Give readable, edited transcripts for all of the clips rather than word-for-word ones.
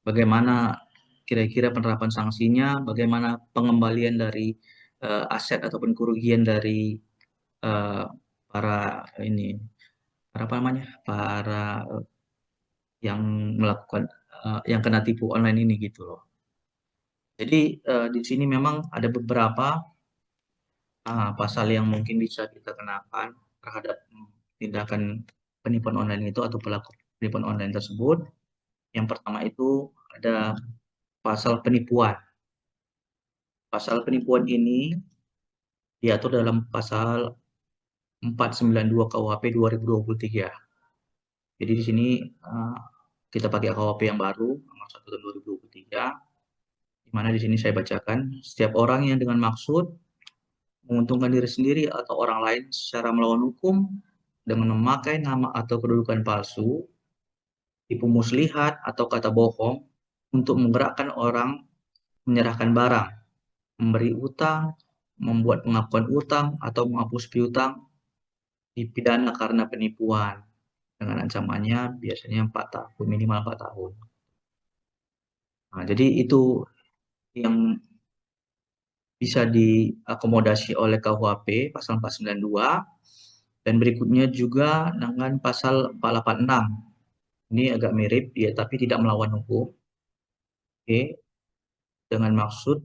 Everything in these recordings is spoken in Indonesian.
bagaimana kira-kira penerapan sanksinya, bagaimana pengembalian dari aset ataupun kerugian dari eh, para ini, para apa namanya, para yang melakukan yang kena tipu online ini gitu loh. Jadi di sini memang ada beberapa pasal yang mungkin bisa kita kenakan terhadap tindakan penipuan online itu atau pelaku penipuan online tersebut. Yang pertama itu ada pasal penipuan. Pasal penipuan ini diatur dalam pasal 492 KUHP 2023. Jadi di sini kita pakai KUHP yang baru nomor 1 tahun 2023, di mana di sini saya bacakan, setiap orang yang dengan maksud menguntungkan diri sendiri atau orang lain secara melawan hukum dengan memakai nama atau kedudukan palsu, tipu muslihat atau kata bohong untuk menggerakkan orang menyerahkan barang, memberi utang, membuat pengakuan utang atau menghapus piutang, dipidana karena penipuan dengan ancamannya biasanya 4 tahun, minimal 4 tahun. Nah, jadi itu yang bisa diakomodasi oleh KUHP pasal 492, dan berikutnya juga dengan pasal 486. Ini agak mirip ya, tapi tidak melawan hukum. Oke, dengan maksud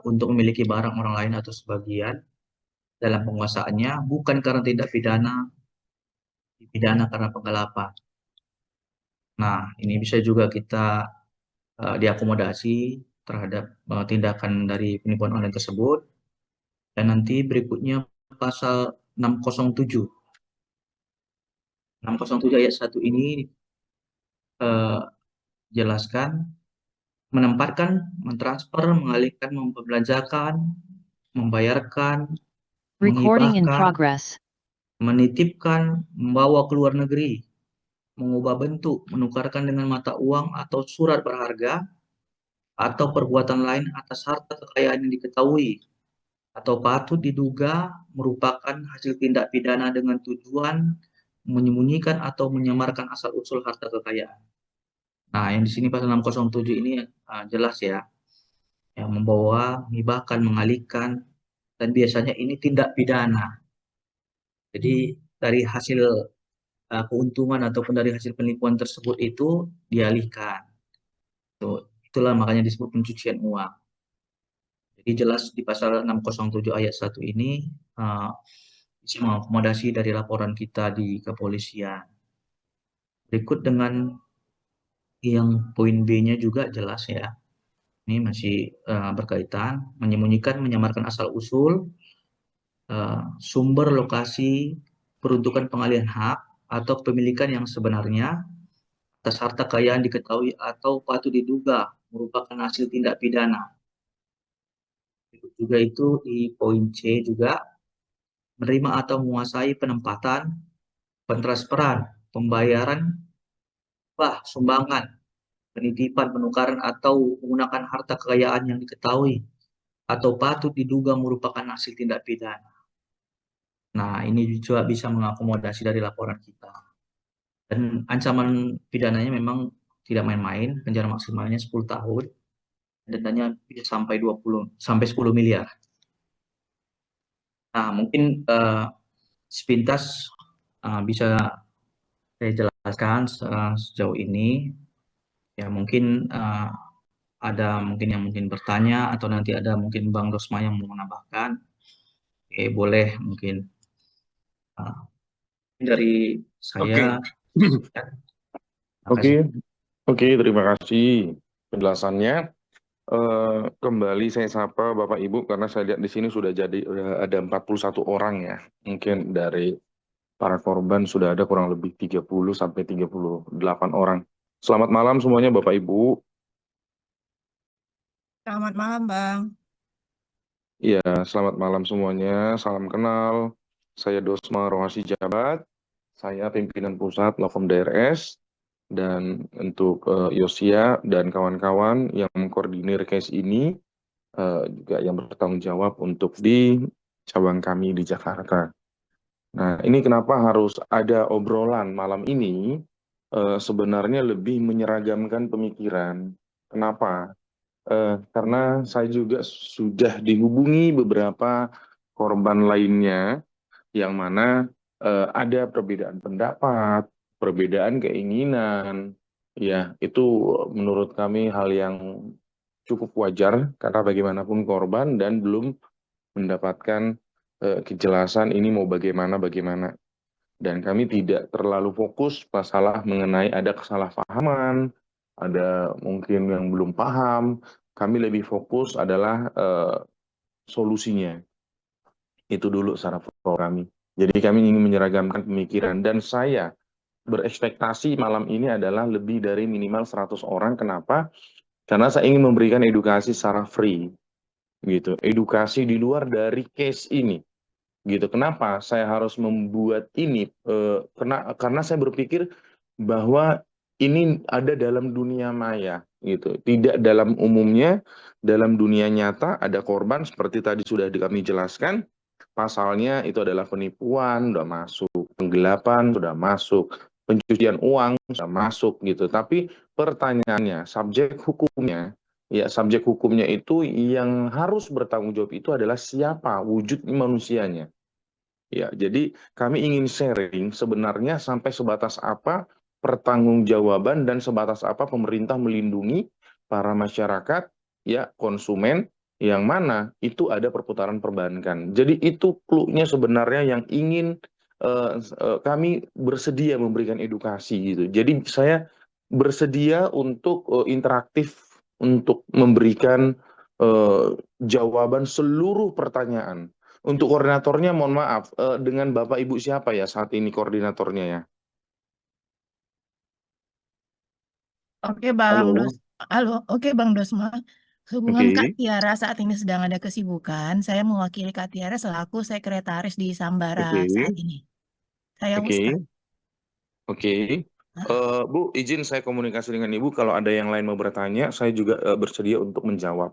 untuk memiliki barang orang lain atau sebagian dalam penguasaannya bukan karena tindak pidana, dipidana karena penggelapan. Nah, ini bisa juga kita diakomodasi terhadap tindakan dari penipuan online tersebut. Dan nanti berikutnya pasal 607. 607 ayat 1 ini eh, jelaskan menempatkan, mentransfer, mengalihkan, memperbelanjakan, membayarkan, Recording in menghibahkan, progress. menitipkan, membawa ke luar negeri, mengubah bentuk, menukarkan dengan mata uang atau surat berharga, atau perbuatan lain atas harta kekayaan yang diketahui atau patut diduga merupakan hasil tindak pidana dengan tujuan menyembunyikan atau menyamarkan asal-usul harta kekayaan. Nah, yang di sini pasal 607 ini jelas ya, yang membawa, menghibahkan, mengalihkan, dan biasanya ini tindak pidana. Jadi dari hasil keuntungan ataupun dari hasil penipuan tersebut itu dialihkan. Itulah makanya disebut pencucian uang. Jadi jelas di pasal 607 ayat 1 ini bisa mengakomodasi dari laporan kita di kepolisian. Berikut dengan yang poin B-nya juga jelas ya. Ini masih berkaitan, menyembunyikan, menyamarkan asal-usul, sumber, lokasi, peruntukan pengalihan hak, atau kepemilikan yang sebenarnya atas harta kekayaan diketahui atau patut diduga merupakan hasil tindak pidana. Juga itu di poin C juga, menerima atau menguasai penempatan, pentransferan, pembayaran, sumbangan, penitipan, penukaran, atau menggunakan harta kekayaan yang diketahui atau patut diduga merupakan hasil tindak pidana. Nah, ini juga bisa mengakomodasi dari laporan kita. Dan ancaman pidananya memang tidak main-main, penjara maksimalnya 10 tahun, dendanya bisa sampai 20 sampai 10 miliar. Nah, mungkin sepintas bisa saya jelaskan sejauh ini. Ya, mungkin ada mungkin yang mungkin bertanya atau nanti ada mungkin Bang Rosma yang mau menambahkan. Oke, boleh mungkin dari saya. Oke. Ya, terima Oke, kasih. oke, terima kasih penjelasannya. Kembali saya sapa Bapak Ibu karena saya lihat di sini udah ada 41 orang ya. Mungkin dari para korban sudah ada kurang lebih 30 sampai 38 orang. Selamat malam semuanya Bapak Ibu. Selamat malam, Bang. Iya, selamat malam semuanya. Salam kenal. Saya Dosma Rohasi Jabat. Saya pimpinan pusat Lakom DRS. Dan untuk Yosia dan kawan-kawan yang mengkoordinir case ini, juga yang bertanggung jawab untuk di cabang kami di Jakarta. Nah, ini kenapa harus ada obrolan malam ini, sebenarnya lebih menyeragamkan pemikiran. Kenapa? Karena saya juga sudah dihubungi beberapa korban lainnya yang mana ada perbedaan pendapat, perbedaan keinginan. Ya, itu menurut kami hal yang cukup wajar karena bagaimanapun korban dan belum mendapatkan kejelasan ini mau bagaimana. Dan kami tidak terlalu fokus masalah mengenai ada kesalahpahaman, ada mungkin yang belum paham. Kami lebih fokus adalah solusinya. Itu dulu secara fokus kami. Jadi kami ingin menyeragamkan pemikiran. Dan saya berekspektasi malam ini adalah lebih dari minimal 100 orang. Kenapa? Karena saya ingin memberikan edukasi secara free. Gitu. Edukasi di luar dari case ini. Gitu. Kenapa saya harus membuat ini? Karena saya berpikir bahwa ini ada dalam dunia maya, gitu. Tidak dalam umumnya, dalam dunia nyata ada korban seperti tadi sudah kami jelaskan. Pasalnya itu adalah penipuan, sudah masuk, penggelapan sudah masuk, pencucian uang sudah masuk, gitu. Tapi pertanyaannya, subjek hukumnya itu yang harus bertanggung jawab itu adalah siapa wujud manusianya. Ya, jadi kami ingin sharing sebenarnya sampai sebatas apa pertanggungjawaban dan sebatas apa pemerintah melindungi para masyarakat, ya konsumen yang mana itu ada perputaran perbankan. Jadi itu clue-nya sebenarnya yang ingin kami bersedia memberikan edukasi gitu. Jadi saya bersedia untuk interaktif untuk memberikan jawaban seluruh pertanyaan. Untuk koordinatornya, mohon maaf, dengan Bapak Ibu siapa ya saat ini koordinatornya ya? Oke Bang Dos, Halo, halo, oke Bang Dosma. Hubungan Kak oke, Tiara saat ini sedang ada kesibukan. Saya mewakili Kak Tiara selaku sekretaris di Sambara oke, saat ini. Saya Ustaz. oke, oke. Bu, izin saya komunikasi dengan Ibu. Kalau ada yang lain mau bertanya, saya juga bersedia untuk menjawab.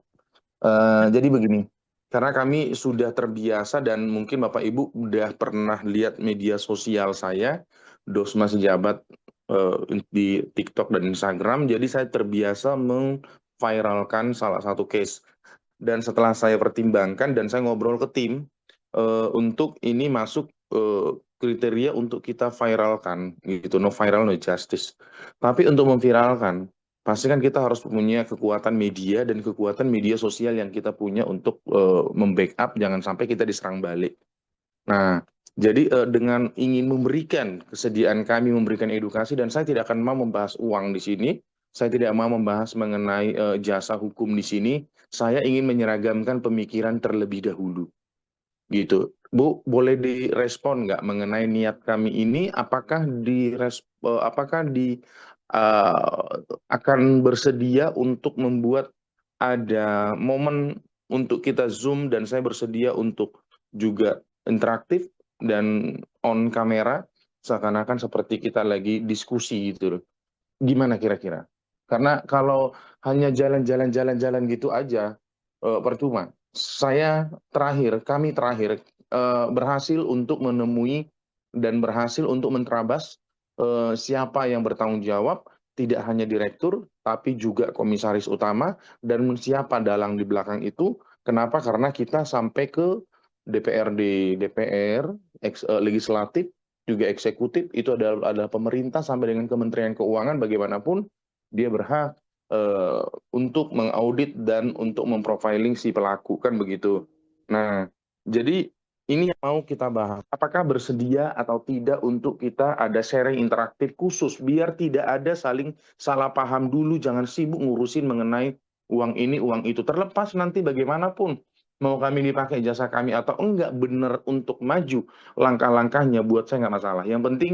Jadi begini, karena kami sudah terbiasa dan mungkin Bapak Ibu udah pernah lihat media sosial saya, Dosma Sejabat di TikTok dan Instagram, jadi saya terbiasa memviralkan salah satu case. Dan setelah saya pertimbangkan dan saya ngobrol ke tim, untuk ini masuk kriteria untuk kita viralkan, gitu, no viral, no justice. Tapi untuk memviralkan, pasti kan kita harus punya kekuatan media dan kekuatan media sosial yang kita punya untuk membackup jangan sampai kita diserang balik. Nah, jadi dengan ingin memberikan kesediaan kami memberikan edukasi dan saya tidak akan mau membahas uang di sini, saya tidak mau membahas mengenai jasa hukum di sini, saya ingin menyeragamkan pemikiran terlebih dahulu. Gitu. Bu, boleh direspon nggak mengenai niat kami ini? Apakah eh, akan bersedia untuk membuat ada momen untuk kita Zoom dan saya bersedia untuk juga interaktif dan on kamera seakan-akan seperti kita lagi diskusi gitu loh. Gimana kira-kira? Karena kalau hanya jalan-jalan gitu aja percuma. Kami terakhir berhasil untuk menemui dan berhasil untuk menerabas siapa yang bertanggung jawab, tidak hanya direktur, tapi juga komisaris utama dan siapa dalang di belakang itu. Kenapa? Karena kita sampai ke DPRD, DPR, legislatif, juga eksekutif, itu adalah pemerintah sampai dengan Kementerian Keuangan, bagaimanapun dia berhak untuk mengaudit dan untuk memprofiling si pelaku, kan begitu. Nah, jadi ini yang mau kita bahas. Apakah bersedia atau tidak untuk kita ada sharing interaktif khusus, biar tidak ada saling salah paham dulu, jangan sibuk ngurusin mengenai uang ini, uang itu. Terlepas nanti bagaimanapun, mau kami dipakai jasa kami atau enggak benar untuk maju, langkah-langkahnya buat saya nggak masalah. Yang penting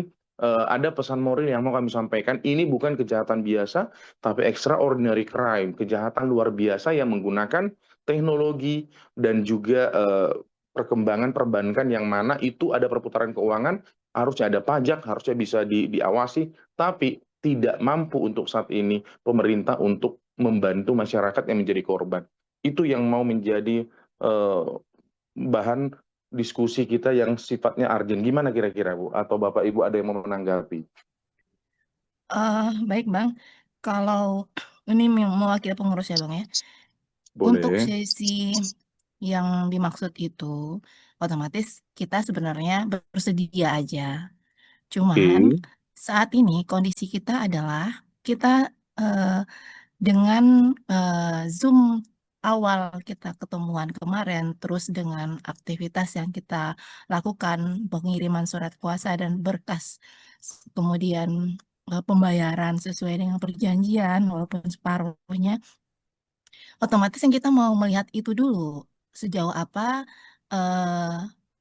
ada pesan moral yang mau kami sampaikan, ini bukan kejahatan biasa, tapi extraordinary crime, kejahatan luar biasa yang menggunakan teknologi dan juga perkembangan perbankan yang mana itu ada perputaran keuangan, harusnya ada pajak, harusnya bisa diawasi, tapi tidak mampu untuk saat ini pemerintah untuk membantu masyarakat yang menjadi korban. Itu yang mau menjadi bahan diskusi kita yang sifatnya urgent. Gimana kira-kira, Bu? Atau Bapak Ibu ada yang mau menanggapi? Baik Bang, kalau ini mewakili pengurus ya Bang ya. Untuk Boleh. sesi yang dimaksud itu, otomatis kita sebenarnya bersedia aja. Cuman Oke. saat ini kondisi kita adalah kita, dengan, Zoom awal kita ketemuan kemarin, terus dengan aktivitas yang kita lakukan, pengiriman surat kuasa dan berkas, kemudian, pembayaran sesuai dengan perjanjian walaupun separuhnya, otomatis yang kita mau melihat itu dulu, sejauh apa,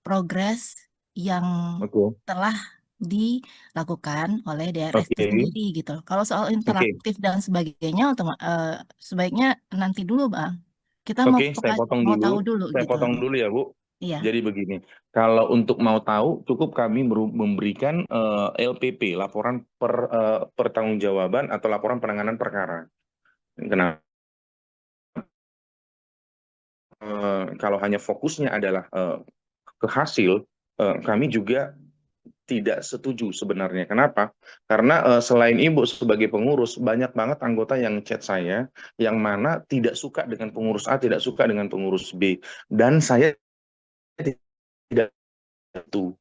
progres yang Oke. telah dilakukan oleh DRS itu Oke. sendiri gitu. Kalau soal Oke. interaktif dan sebagainya sebaiknya nanti dulu Bang. Kita mau Oke, saya potong mau tahu dulu. dulu Saya gitu. potong dulu ya, Bu. Iya. Jadi begini, kalau untuk mau tahu, cukup kami memberikan LPP, laporan pertanggungjawaban atau laporan penanganan perkara. Kenapa? Kalau hanya fokusnya adalah ke hasil, kami juga tidak setuju sebenarnya. Kenapa? Karena selain Ibu sebagai pengurus, banyak banget anggota yang chat saya, yang mana tidak suka dengan pengurus A, tidak suka dengan pengurus B. Dan saya tidak itu.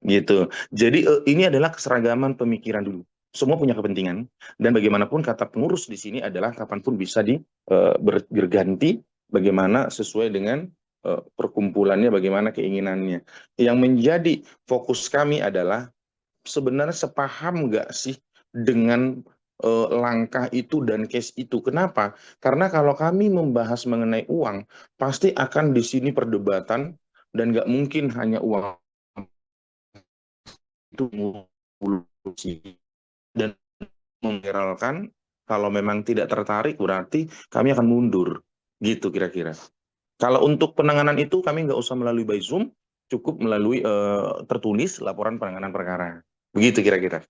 Gitu. Jadi ini adalah keseragaman pemikiran dulu. Semua punya kepentingan dan bagaimanapun kata pengurus di sini adalah kapanpun bisa berganti bagaimana sesuai dengan perkumpulannya, bagaimana keinginannya. Yang menjadi fokus kami adalah sebenarnya sepaham nggak sih dengan langkah itu dan case itu. Kenapa? Karena kalau kami membahas mengenai uang, pasti akan di sini perdebatan dan nggak mungkin hanya uang itu ngurusi dan memviralkan. Kalau memang tidak tertarik berarti kami akan mundur gitu kira-kira. Kalau untuk penanganan itu kami nggak usah melalui by Zoom, cukup melalui tertulis laporan penanganan perkara begitu kira-kira.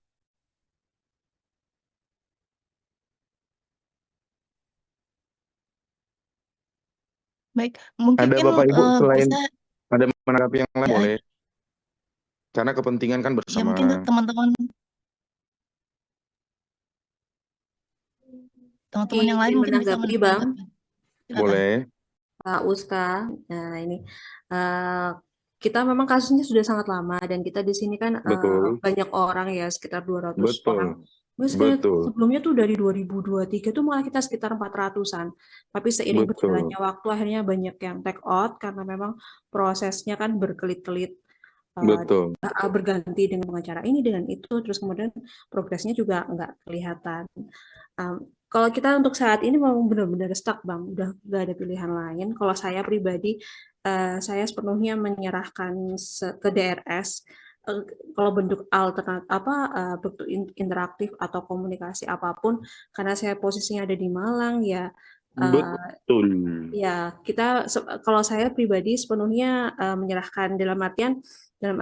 Baik, Ada mungkin, Bapak Ibu selain bisa ada menanggapi yang lain ya boleh, karena kepentingan kan ya mungkin bersama. teman-teman Oke, teman-teman yang lain izin mungkin bisa menanggapi Bang, menanggapi. Silakan. Boleh. Pak Uska. Nah ini eh, kita memang kasusnya sudah sangat lama dan kita di sini kan Betul. banyak orang ya sekitar 200 orang. Betul. Mungkin Betul. sebelumnya tuh dari 2023 tuh malah kita sekitar 400-an. Tapi seiring Betul. berjalannya waktu akhirnya banyak yang take out karena memang prosesnya kan berkelit-kelit, eh, Betul. berganti dengan pengacara ini dengan itu terus kemudian progresnya juga nggak kelihatan. Kalau kita untuk saat ini memang benar-benar stuck Bang, udah nggak ada pilihan lain. Kalau saya pribadi, saya sepenuhnya menyerahkan ke DRS. eh, Kalau bentuk alternatif apa bentuk interaktif atau komunikasi apapun, karena saya posisinya ada di Malang ya. eh, Betul. Ya, kita kalau saya pribadi sepenuhnya menyerahkan dalam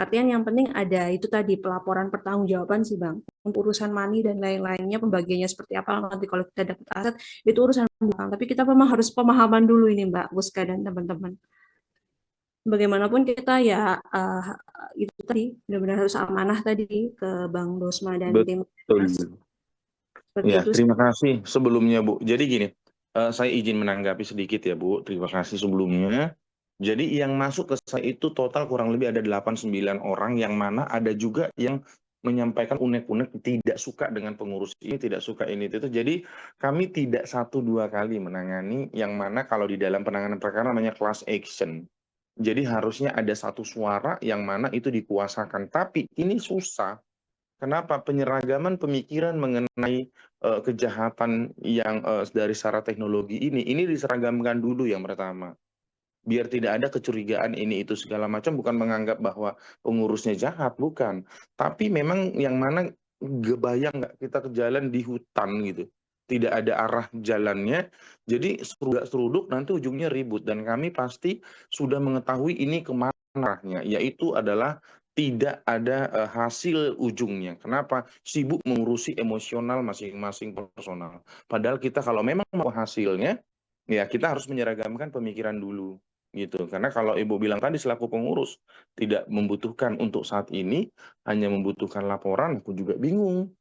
artian yang penting ada itu tadi pelaporan pertanggungjawaban sih Bang. Untuk urusan money dan lain-lainnya pembagiannya seperti apa nanti kalau kita dapat aset itu urusan belakang. Tapi kita memang harus pemahaman dulu ini Mbak Buska dan teman-teman. Bagaimanapun kita ya itu tadi benar-benar harus amanah tadi ke Bang Dosma dan tim Betul. Mas. Seperti Ya, itu sih. terima kasih sebelumnya, Bu. Jadi gini, saya izin menanggapi sedikit ya, Bu. Terima kasih sebelumnya. Jadi yang masuk ke saya itu total kurang lebih ada 8-9 orang, yang mana ada juga yang menyampaikan unek-unek tidak suka dengan pengurus ini, tidak suka ini itu. Jadi kami tidak 1-2 kali menangani, yang mana kalau di dalam penanganan perkara namanya class action. Jadi harusnya ada satu suara yang mana itu dikuasakan. Tapi ini susah. Kenapa? Penyeragaman pemikiran mengenai kejahatan yang dari secara teknologi ini diseragamkan dulu yang pertama. Biar tidak ada kecurigaan ini itu segala macam, bukan menganggap bahwa pengurusnya jahat, bukan. Tapi memang yang mana kebayang nggak kita ke jalan di hutan gitu. Tidak ada arah jalannya, jadi seruduk nanti ujungnya ribut. Dan kami pasti sudah mengetahui ini kemana arahnya, yaitu adalah tidak ada hasil ujungnya. Kenapa? Sibuk mengurusi emosional masing-masing personal. Padahal kita kalau memang mau hasilnya, ya kita harus menyeragamkan pemikiran dulu gitu. Karena kalau Ibu bilang tadi selaku pengurus tidak membutuhkan untuk saat ini, hanya membutuhkan laporan, aku juga bingung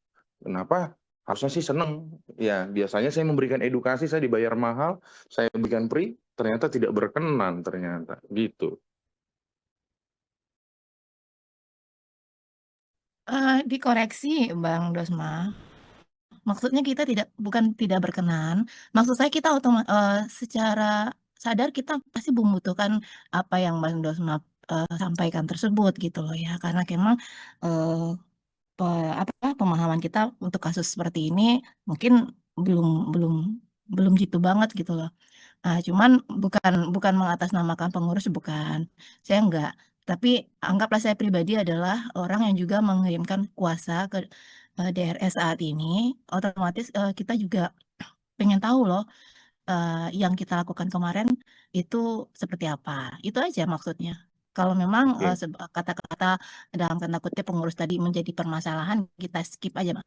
Kenapa? Harusnya sih seneng. Ya, biasanya saya memberikan edukasi, saya dibayar mahal, saya berikan free, ternyata tidak berkenan ternyata. Gitu. Dikoreksi Bang Dosma. Maksudnya kita bukan tidak berkenan, maksud saya kita secara sadar kita pasti membutuhkan apa yang Bang Dosma, sampaikan tersebut gitu loh ya. Karena memang, eee, pemahaman kita untuk kasus seperti ini mungkin belum belum belum gitu banget gitu loh. Cuman bukan mengatasnamakan pengurus bukan, saya enggak. Tapi anggaplah saya pribadi adalah orang yang juga mengirimkan kuasa ke, DRS saat ini, otomatis, kita juga pengen tahu loh, yang kita lakukan kemarin itu seperti apa, itu aja maksudnya. Kalau memang, Oke. kata-kata dalam tanda kutip "pengurus" tadi menjadi permasalahan, kita skip aja, Mas.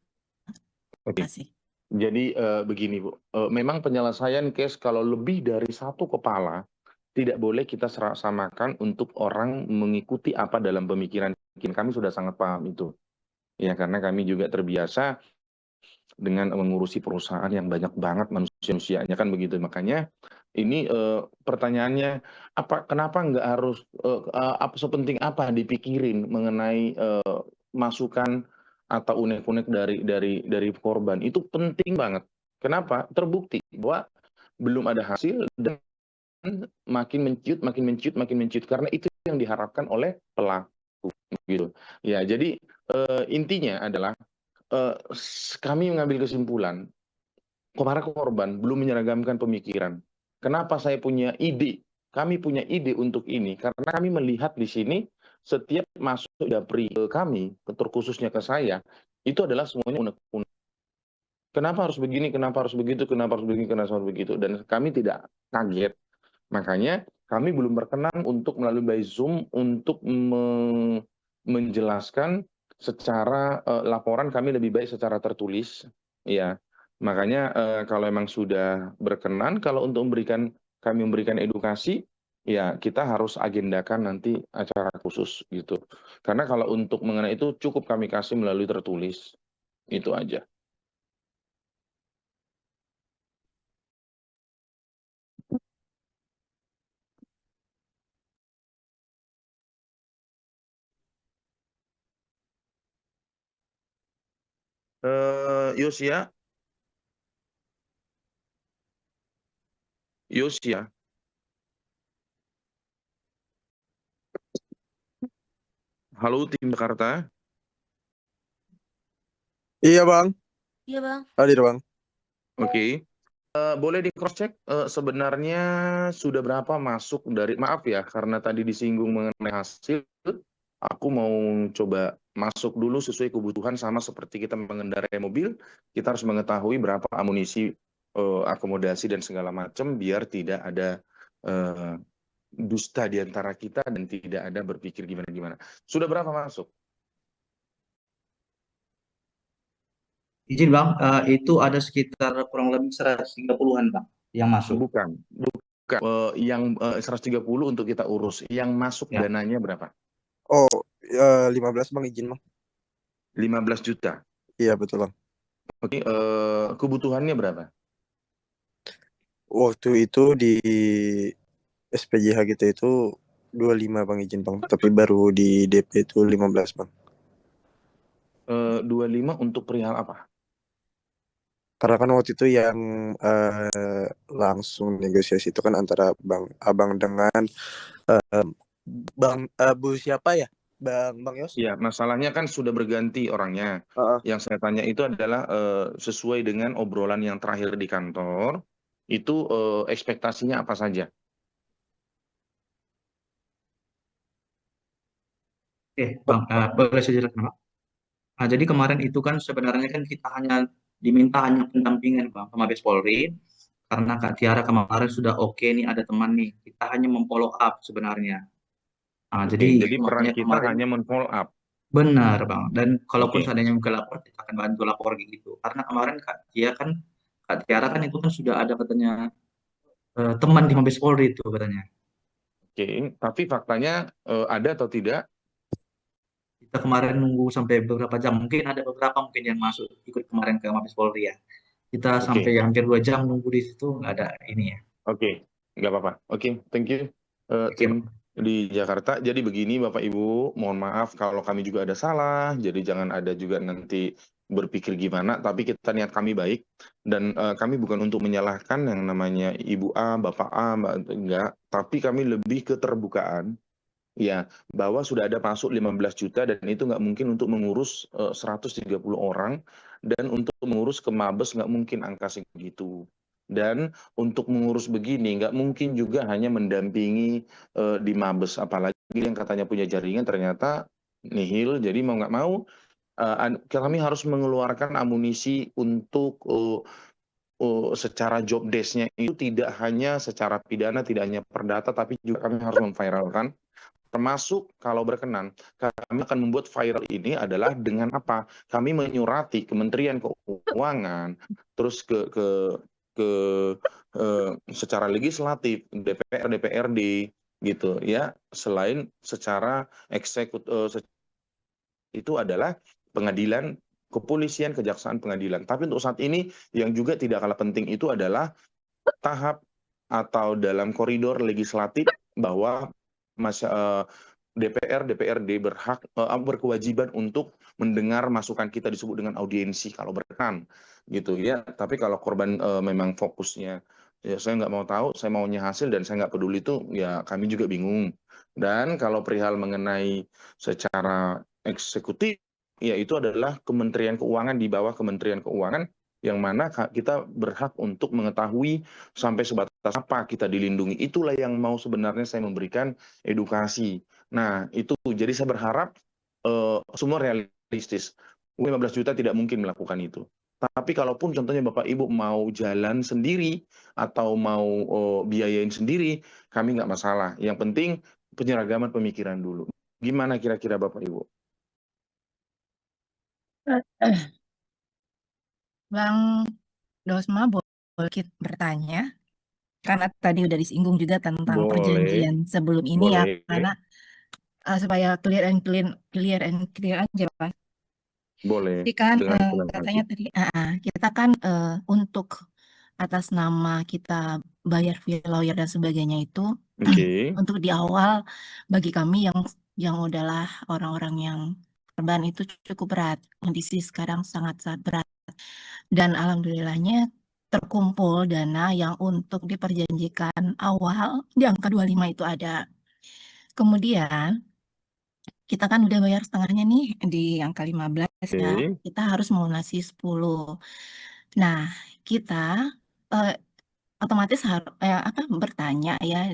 Oke. Makasih. Jadi begini Bu, memang penyelesaian case kalau lebih dari satu kepala, tidak boleh kita samakan untuk orang mengikuti apa dalam pemikiran. Kami sudah sangat paham itu. Ya, karena kami juga terbiasa dengan mengurusi perusahaan yang banyak banget manusia-manusianya kan begitu. Makanya ini pertanyaannya kenapa nggak harus sepenting apa dipikirin mengenai masukan atau unek-unek dari korban itu penting banget. Kenapa? Terbukti bahwa belum ada hasil dan makin menciut, makin menciut, makin menciut karena itu yang diharapkan oleh pelaku gitu. Ya, jadi intinya adalah kami mengambil kesimpulan, para korban belum menyeragamkan pemikiran. Kenapa saya punya ide? Kami punya ide untuk ini karena kami melihat di sini setiap masuk dapri ke kami, terkhususnya ke saya, itu adalah semuanya unek-unek. Kenapa harus begini? Kenapa harus begitu? Kenapa harus begini? Kenapa harus begitu? Dan kami tidak kaget. Makanya kami belum berkenan untuk melalui by Zoom untuk menjelaskan secara laporan kami lebih baik secara tertulis, ya. Makanya kalau memang sudah berkenan, kalau untuk kami memberikan edukasi, ya kita harus agendakan nanti acara khusus gitu. Karena kalau untuk mengenai itu cukup kami kasih melalui tertulis, itu aja. Yosia, Yosia, halo tim Jakarta. Iya bang, Iya bang. hadir bang. Oke. Boleh di cross check sebenarnya sudah berapa masuk dari, maaf ya karena tadi disinggung mengenai hasil, aku mau coba masuk dulu sesuai kebutuhan sama seperti kita mengendarai mobil, kita harus mengetahui berapa amunisi, akomodasi dan segala macam biar tidak ada dusta di antara kita dan tidak ada berpikir gimana-gimana. Sudah berapa masuk? Izin Bang, itu ada sekitar kurang lebih 130-an Bang yang masuk. Bukan. Yang 130 untuk kita urus. Yang masuk Ya. dananya berapa? Oh, 15 bang, izin bang. 15 juta. Iya betul bang. Oke, kebutuhannya berapa? Waktu itu di SPJH kita itu 25 bang, izin bang. Tapi baru di DP itu 15 bang. 25 untuk perihal apa? Karena kan waktu itu yang langsung negosiasi itu kan antara abang dengan bang Bu siapa ya? Bang Yos? Iya, masalahnya kan sudah berganti orangnya. Yang saya tanya itu adalah sesuai dengan obrolan yang terakhir di kantor, itu ekspektasinya apa saja? Oke Bang, boleh saya jelaskan Bang? Jadi kemarin itu kan sebenarnya kan kita diminta hanya pendampingan Bang sama Mabes Polri, karena Kak Tiara kemarin sudah oke nih ada teman nih, kita hanya memfollow up sebenarnya. Oke, Jadi jadi peran makanya kita kemarin hanya men-follow up. benar Bang, dan kalaupun Oke. seandainya juga lapor, kita akan bantu lapor gitu. Karena kemarin Kak Tiara kan itu kan sudah ada katanya teman di Mabes Polri itu katanya. Oke, tapi faktanya ada atau tidak? Kita kemarin nunggu sampai beberapa jam, mungkin ada beberapa mungkin yang masuk ikut kemarin ke Mabes Polri ya. Kita Oke, sampai hampir 2 jam nunggu di situ, nggak ada ini ya. oke, nggak apa-apa. Oke, thank you, Oke, tim di Jakarta. Jadi begini Bapak Ibu, mohon maaf kalau kami juga ada salah. Jadi jangan ada juga nanti berpikir gimana, tapi kita niat kami baik dan kami bukan untuk menyalahkan yang namanya Ibu A, Bapak A, Mbak enggak, tapi kami lebih keterbukaan. Ya, bahwa sudah ada masuk 15 juta dan itu nggak mungkin untuk mengurus 130 orang dan untuk mengurus ke Mabes nggak mungkin angka segitu. Dan untuk mengurus begini nggak mungkin juga hanya mendampingi di Mabes, apalagi yang katanya punya jaringan ternyata nihil. Jadi mau nggak mau kami harus mengeluarkan amunisi untuk secara job desk-nya itu tidak hanya secara pidana, tidak hanya perdata, tapi juga kami harus memviralkan. Termasuk kalau berkenan, kami akan membuat viral ini adalah dengan apa? Kami menyurati Kementerian Keuangan, terus ke secara legislatif, DPR, DPRD, gitu ya. Selain secara itu adalah pengadilan, kepolisian, kejaksaan, pengadilan. Tapi untuk saat ini yang juga tidak kalah penting itu adalah tahap atau dalam koridor legislatif bahwa DPR, DPRD berkewajiban untuk mendengar masukan kita, disebut dengan audiensi kalau berkenan gitu ya. Tapi kalau korban memang fokusnya ya saya nggak mau tahu, saya maunya hasil dan saya nggak peduli itu ya kami juga bingung. Dan kalau perihal mengenai secara eksekutif ya itu adalah Kementerian Keuangan, di bawah Kementerian Keuangan yang mana kita berhak untuk mengetahui sampai sebatas apa kita dilindungi. Itulah yang mau sebenarnya saya memberikan edukasi. Nah, itu jadi saya berharap semua realistis. 15 juta tidak mungkin melakukan itu. Tapi kalaupun contohnya Bapak Ibu mau jalan sendiri atau mau biayain sendiri, kami nggak masalah. Yang penting penyeragaman pemikiran dulu. Gimana kira-kira Bapak Ibu? Bang Dosma, boleh kita bertanya? Karena tadi udah disinggung juga tentang Boleh, perjanjian sebelum ini ya, boleh, karena supaya clear and clear aja, Pak. boleh. Jadi kan Dengan senang hati. katanya tadi kita kan untuk atas nama kita bayar fee lawyer dan sebagainya itu Oke, untuk di awal bagi kami yang udahlah orang-orang yang korban itu cukup berat. Kondisi sekarang sangat-sangat berat. Dan alhamdulillahnya terkumpul dana yang untuk diperjanjikan awal di angka 25 itu ada. Kemudian kita kan udah bayar setengahnya nih di angka 15 ya. oke, Kita harus melunasi 10. Nah, kita eh, otomatis harus bertanya ya,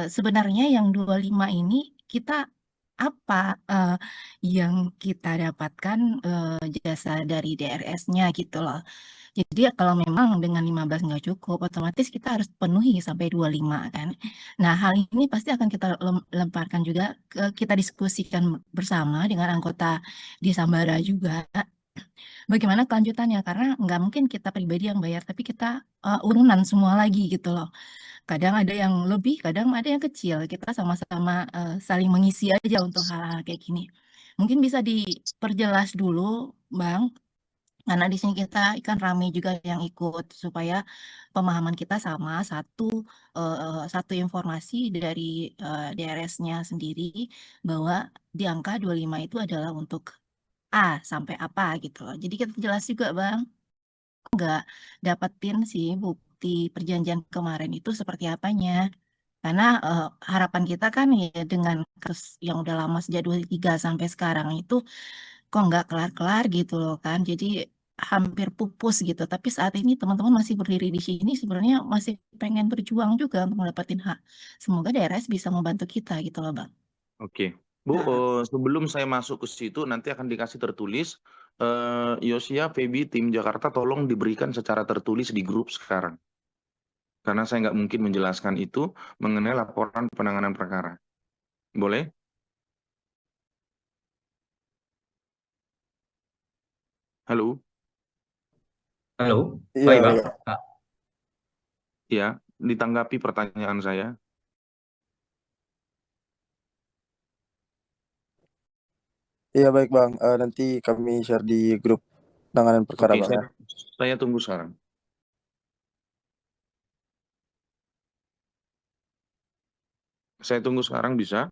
sebenarnya yang 25 ini kita apa eh, yang kita dapatkan jasa dari DRS-nya gitu loh. Jadi ya kalau memang dengan 15 nggak cukup, otomatis kita harus penuhi sampai 25 kan. Nah, hal ini pasti akan kita lemparkan juga, kita diskusikan bersama dengan anggota di Sambara juga. Bagaimana kelanjutannya? Karena nggak mungkin kita pribadi yang bayar, tapi kita urunan semua lagi gitu loh. Kadang ada yang lebih, kadang ada yang kecil. Kita sama-sama saling mengisi aja untuk hal-hal kayak gini. Mungkin bisa diperjelas dulu, Bang, karena di sini kita kan ramai juga yang ikut supaya pemahaman kita sama satu informasi dari DRS-nya sendiri bahwa di angka 25 itu adalah untuk A sampai apa gitu loh. Jadi kita jelas juga Bang, nggak dapetin sih bukti perjanjian kemarin itu seperti apanya. Karena harapan kita kan ya dengan kasus yang udah lama sejak 23 sampai sekarang itu kok nggak kelar-kelar gitu loh kan. Jadi hampir pupus gitu. Tapi saat ini teman-teman masih berdiri di sini sebenarnya masih pengen berjuang juga untuk mendapatkan hak. Semoga DRS bisa membantu kita gitu loh Bang. oke. Bu, Nah, sebelum saya masuk ke situ nanti akan dikasih tertulis. Yosia, Feby, tim Jakarta tolong diberikan secara tertulis di grup sekarang. Karena saya nggak mungkin menjelaskan itu mengenai laporan penanganan perkara. Boleh? Halo? Halo, Iya, baik Bang. iya. Ah, Ya, ditanggapi pertanyaan saya. Iya baik Bang, nanti kami share di grup penanganan perkara Oke, Bang ya. saya tunggu sekarang. Saya tunggu sekarang bisa?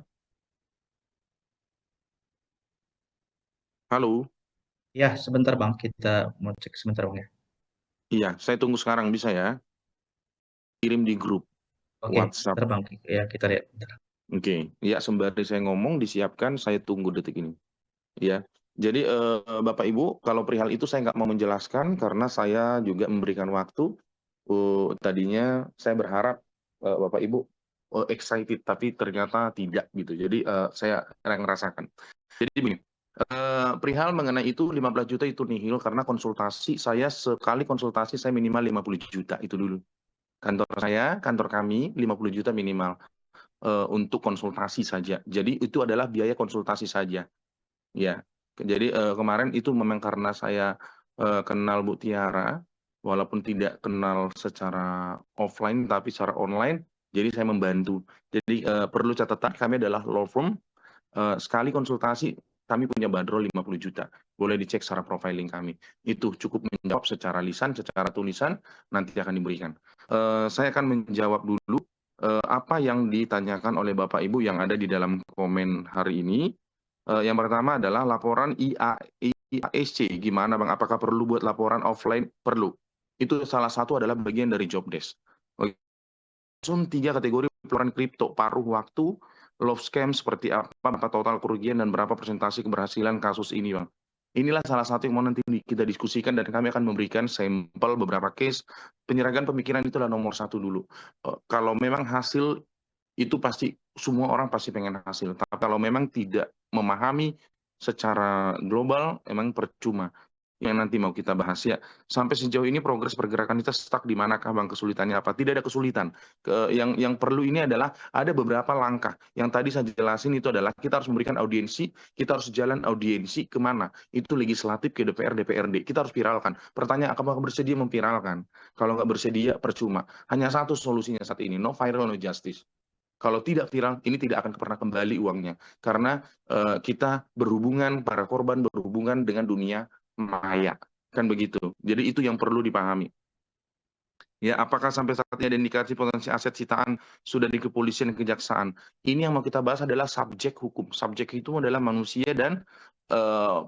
Halo? Ya, sebentar Bang, kita mau cek sebentar Bang ya. Iya, saya tunggu sekarang bisa ya? Kirim di grup Oke, WhatsApp. sebentar Bang. Ya, kita lihat. Bentar. Oke, ya sembari saya ngomong disiapkan, saya tunggu detik ini. Ya, jadi Bapak Ibu, kalau perihal itu saya nggak mau menjelaskan karena saya juga memberikan waktu. Tadinya saya berharap Bapak Ibu excited, tapi ternyata tidak gitu. Jadi saya ngerasakan. Jadi begini, perihal mengenai itu 15 juta itu nihil karena konsultasi saya sekali konsultasi saya minimal 50 juta itu dulu. Kantor kami 50 juta minimal untuk konsultasi saja. Jadi itu adalah biaya konsultasi saja. Ya, jadi kemarin itu memang karena saya kenal Bu Tiara, walaupun tidak kenal secara offline tapi secara online, jadi saya membantu. Jadi perlu catatan kami adalah law firm, sekali konsultasi kami punya bandrol 50 juta. Boleh dicek secara profiling kami. Itu cukup menjawab secara lisan, secara tulisan, nanti akan diberikan. Saya akan menjawab dulu apa yang ditanyakan oleh Bapak Ibu yang ada di dalam komen hari ini. Yang pertama adalah laporan IASC. Gimana Bang? Apakah perlu buat laporan offline? Perlu. Itu salah satu adalah bagian dari job desk. Langsung 3 kategori pelaporan kripto, paruh waktu, love scam seperti apa total kerugian dan berapa persentase keberhasilan kasus ini Bang. Inilah salah satu yang mau nanti kita diskusikan dan kami akan memberikan sampel beberapa case. Penyeragan pemikiran itulah nomor 1 dulu. Kalau memang hasil itu pasti semua orang pasti pengen hasil. Tapi kalau memang tidak memahami secara global, emang percuma. Yang nanti mau kita bahas ya. Sampai sejauh ini progres pergerakan kita stuck di manakah Bang, kesulitannya apa? Tidak ada kesulitan. Yang perlu ini adalah ada beberapa langkah. Yang tadi saya jelasin itu adalah kita harus memberikan audiensi, kita harus jalan audiensi kemana? Itu legislatif ke DPR, DPRD. Kita harus viralkan. Pertanyaan, apakah bersedia memviralkan? Kalau nggak bersedia, percuma. Hanya satu solusinya saat ini, no viral, no justice. Kalau tidak viral, ini tidak akan pernah kembali uangnya. Karena kita berhubungan, para korban berhubungan dengan dunia maya. Kan begitu. Jadi itu yang perlu dipahami. Ya, apakah sampai saat ini ada indikasi potensi aset sitaan sudah di kepolisian dan kejaksaan? Ini yang mau kita bahas adalah subjek hukum. Subjek itu adalah manusia dan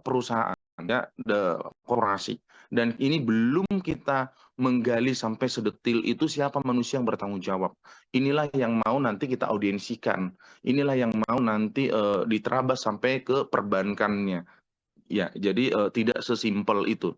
perusahaan, ya, korporasi. Dan ini belum kita menggali sampai sedetil itu siapa manusia yang bertanggung jawab. Inilah yang mau nanti kita audiensikan. Inilah yang mau nanti diterabas sampai ke perbankannya. Ya, jadi tidak sesimpel itu.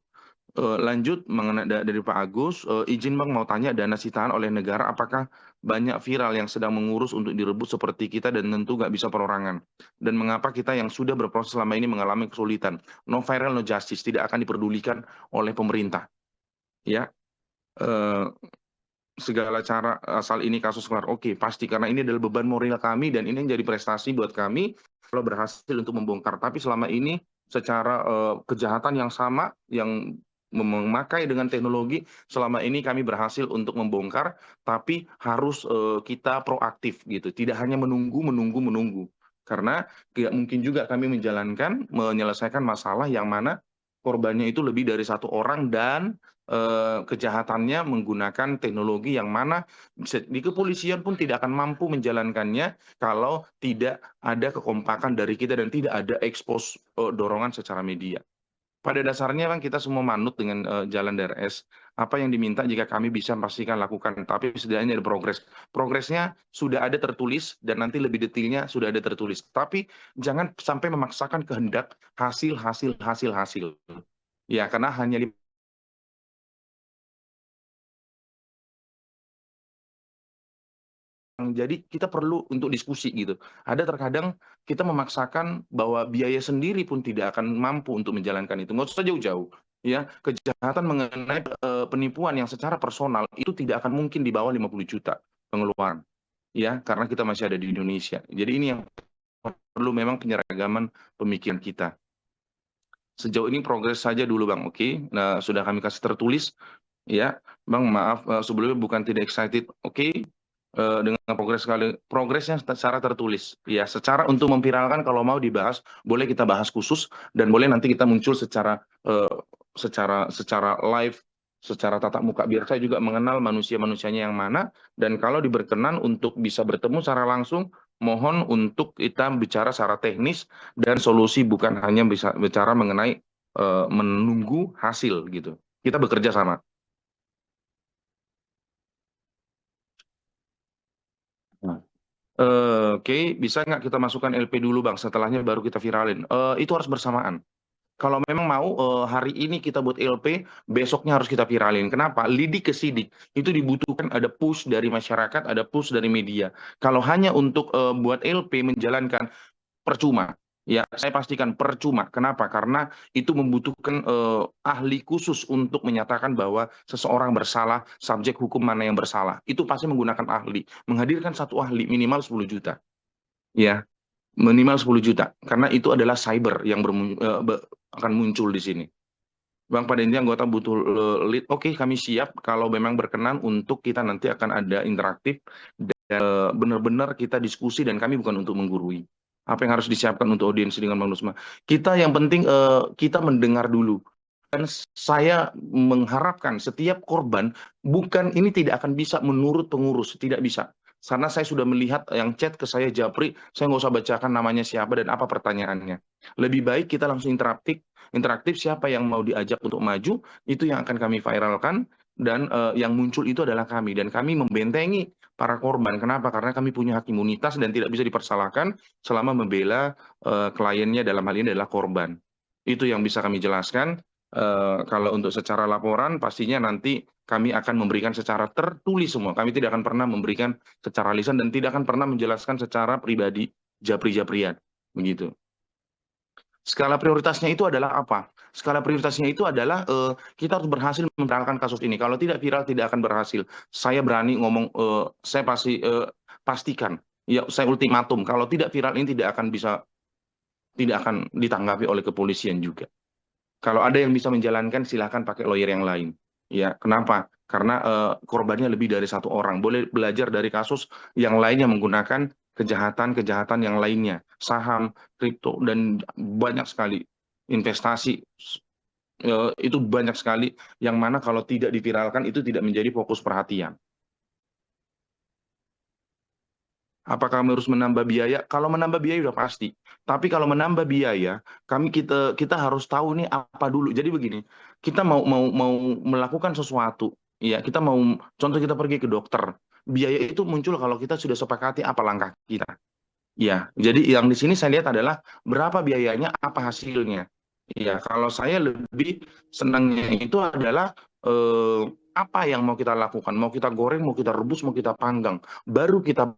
Lanjut mengenai dari Pak Agus, izin Bang mau tanya dana sitaan oleh negara apakah banyak viral yang sedang mengurus untuk direbut seperti kita dan tentu nggak bisa perorangan? Dan mengapa kita yang sudah berproses selama ini mengalami kesulitan? No viral, no justice, tidak akan diperdulikan oleh pemerintah. Ya, segala cara asal ini kasus kelar. Oke, pasti karena ini adalah beban moral kami dan ini yang jadi prestasi buat kami kalau berhasil untuk membongkar. Tapi selama ini secara kejahatan yang sama yang memakai dengan teknologi selama ini kami berhasil untuk membongkar, tapi harus kita proaktif gitu, tidak hanya menunggu karena tidak mungkin juga kami menyelesaikan masalah yang mana korbannya itu lebih dari 1 orang dan kejahatannya menggunakan teknologi yang mana di kepolisian pun tidak akan mampu menjalankannya kalau tidak ada kekompakan dari kita dan tidak ada ekspos dorongan secara media. Pada dasarnya kan kita semua manut dengan jalan DRS. Apa yang diminta jika kami bisa pastikan lakukan, tapi setidaknya ada progres. Progresnya sudah ada tertulis dan nanti lebih detailnya sudah ada tertulis. Tapi jangan sampai memaksakan kehendak hasil. Ya, karena hanya jadi kita perlu untuk diskusi gitu. Ada terkadang kita memaksakan bahwa biaya sendiri pun tidak akan mampu untuk menjalankan itu. Nggak usah jauh-jauh. Ya, kejahatan mengenai penipuan yang secara personal itu tidak akan mungkin di bawah 50 juta pengeluaran. Ya, karena kita masih ada di Indonesia. Jadi ini yang perlu memang penyeragaman pemikiran kita. Sejauh ini progres saja dulu Bang, oke. Nah, sudah kami kasih tertulis. Ya, Bang maaf sebelumnya bukan tidak excited, oke. dengan progresnya secara tertulis. Ya, secara untuk memviralkan kalau mau dibahas, boleh kita bahas khusus dan boleh nanti kita muncul secara secara live, secara tatap muka biar saya juga mengenal manusia-manusianya yang mana dan kalau diberkenan untuk bisa bertemu secara langsung, mohon untuk kita bicara secara teknis dan solusi bukan hanya bisa bicara mengenai menunggu hasil gitu. Kita bekerja sama. Nah, Oke, bisa nggak kita masukkan LP dulu Bang, setelahnya baru kita viralin. Itu harus bersamaan. Kalau memang mau hari ini kita buat LP, besoknya harus kita viralin. Kenapa? Lidik ke sidik. Itu dibutuhkan ada push dari masyarakat, ada push dari media. Kalau hanya untuk buat LP menjalankan percuma. Ya, saya pastikan percuma. Kenapa? Karena itu membutuhkan ahli khusus untuk menyatakan bahwa seseorang bersalah, subjek hukum mana yang bersalah. Itu pasti menggunakan ahli. Menghadirkan satu ahli minimal 10 juta. Ya, minimal 10 juta. Karena itu adalah cyber yang akan muncul di sini. Bang, pada intinya anggota butuh lead. Oke, kami siap kalau memang berkenan untuk kita nanti akan ada interaktif dan benar-benar kita diskusi dan kami bukan untuk menggurui. Apa yang harus disiapkan untuk audiens dengan Bang Nusma? Kita yang penting kita mendengar dulu. Dan saya mengharapkan setiap korban bukan ini tidak akan bisa menurut pengurus, tidak bisa. Karena saya sudah melihat yang chat ke saya Japri, saya nggak usah bacakan namanya siapa dan apa pertanyaannya. Lebih baik kita langsung interaktif siapa yang mau diajak untuk maju, itu yang akan kami viralkan dan yang muncul itu adalah kami dan kami membentengi para korban. Kenapa? Karena kami punya hak imunitas dan tidak bisa dipersalahkan selama membela kliennya dalam hal ini adalah korban. Itu yang bisa kami jelaskan. Kalau untuk secara laporan pastinya nanti kami akan memberikan secara tertulis semua. Kami tidak akan pernah memberikan secara lisan dan tidak akan pernah menjelaskan secara pribadi japri-japrian. Begitu. Skala prioritasnya itu adalah apa? Skala prioritasnya itu adalah kita harus berhasil memviralkan kasus ini. Kalau tidak viral tidak akan berhasil. Saya berani ngomong, saya pasti pastikan. Ya, saya ultimatum. Kalau tidak viral ini tidak akan ditanggapi oleh kepolisian juga. Kalau ada yang bisa menjalankan, silahkan pakai lawyer yang lain. Ya, kenapa? Karena korbannya lebih dari satu orang. Boleh belajar dari kasus yang lainnya menggunakan kejahatan-kejahatan yang lainnya. Saham, kripto, dan banyak sekali investasi. Itu banyak sekali yang mana kalau tidak diviralkan itu tidak menjadi fokus perhatian. Apakah kami harus menambah biaya? Kalau menambah biaya sudah pasti. Tapi kalau menambah biaya, kita harus tahu nih apa dulu. Jadi begini, kita mau melakukan sesuatu, ya kita mau contoh kita pergi ke dokter. Biaya itu muncul kalau kita sudah sepakati apa langkah kita. Ya, jadi yang di sini saya lihat adalah berapa biayanya, apa hasilnya. Ya, kalau saya lebih senangnya itu adalah apa yang mau kita lakukan. Mau kita goreng, mau kita rebus, mau kita panggang. Baru kita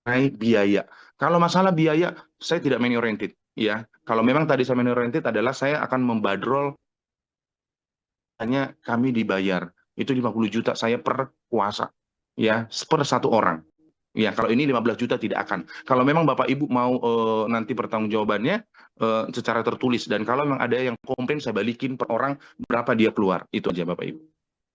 naik biaya. Kalau masalah biaya, saya tidak money oriented, ya. Kalau memang tadi saya money oriented adalah saya akan membadrol hanya kami dibayar. Itu 50 juta saya per puasa, ya, per satu orang. Ya, kalau ini 15 juta tidak akan. Kalau memang Bapak Ibu mau nanti pertanggungjawabannya secara tertulis dan kalau memang ada yang komplain saya balikin per orang berapa dia keluar. Itu aja Bapak Ibu.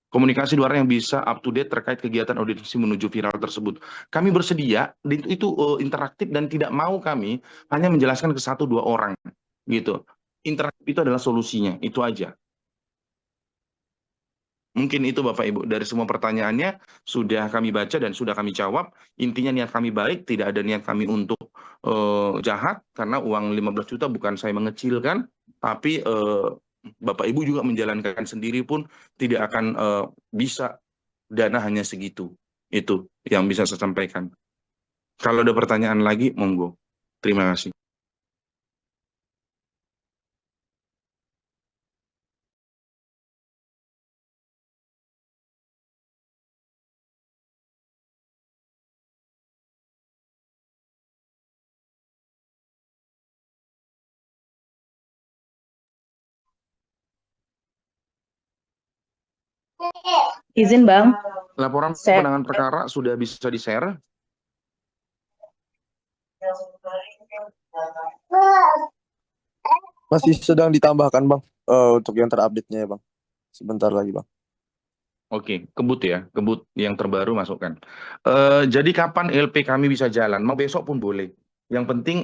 Komunikasi dua orang yang bisa up to date terkait kegiatan audiensi menuju viral tersebut. Kami bersedia, itu interaktif dan tidak mau kami hanya menjelaskan ke satu dua orang, gitu. Interaktif itu adalah solusinya, itu aja. Mungkin itu Bapak Ibu, dari semua pertanyaannya sudah kami baca dan sudah kami jawab. Intinya niat kami baik, tidak ada niat kami untuk jahat, karena uang 15 juta bukan saya mengecilkan, tapi Bapak Ibu juga menjalankan sendiri pun tidak akan bisa dana hanya segitu. Itu yang bisa saya sampaikan. Kalau ada pertanyaan lagi, monggo. Terima kasih. Izin Bang, Laporan saya penanganan perkara sudah bisa di-share. Masih sedang ditambahkan Bang, untuk yang terupdate-nya ya Bang. Sebentar lagi Bang. Oke, kebut ya, kebut yang terbaru masukkan. Jadi kapan LP kami bisa jalan? Mau besok pun boleh. Yang penting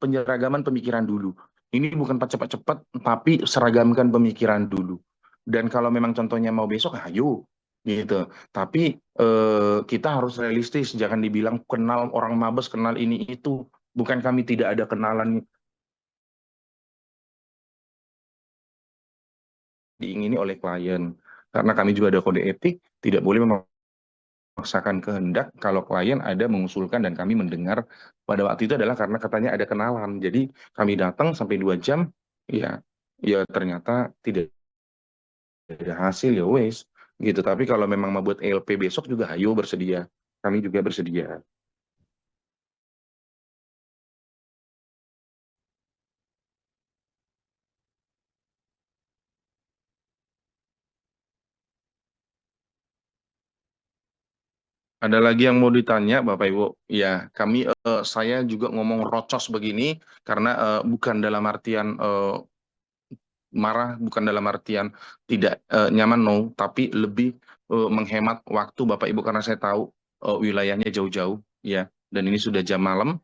penyeragaman pemikiran dulu. Ini bukan cepat-cepat, tapi seragamkan pemikiran dulu. Dan kalau memang contohnya mau besok, ayo gitu. Tapi kita harus realistis, jangan dibilang kenal orang Mabes, kenal ini itu. Bukan kami tidak ada kenalan diingini oleh klien. Karena kami juga ada kode etik, tidak boleh memaksakan kehendak kalau klien ada mengusulkan dan kami mendengar pada waktu itu adalah karena katanya ada kenalan. Jadi kami datang sampai 2 jam, ya, ya ternyata tidak ada hasil ya wes gitu. Tapi kalau memang mau buat ELP besok juga ayo bersedia. Kami juga bersedia. Ada lagi yang mau ditanya, Bapak Ibu? Ya, saya juga ngomong rocos begini karena bukan dalam artian marah, bukan dalam artian tidak nyaman, no, tapi lebih menghemat waktu Bapak Ibu karena saya tahu wilayahnya jauh-jauh, ya, dan ini sudah jam malam.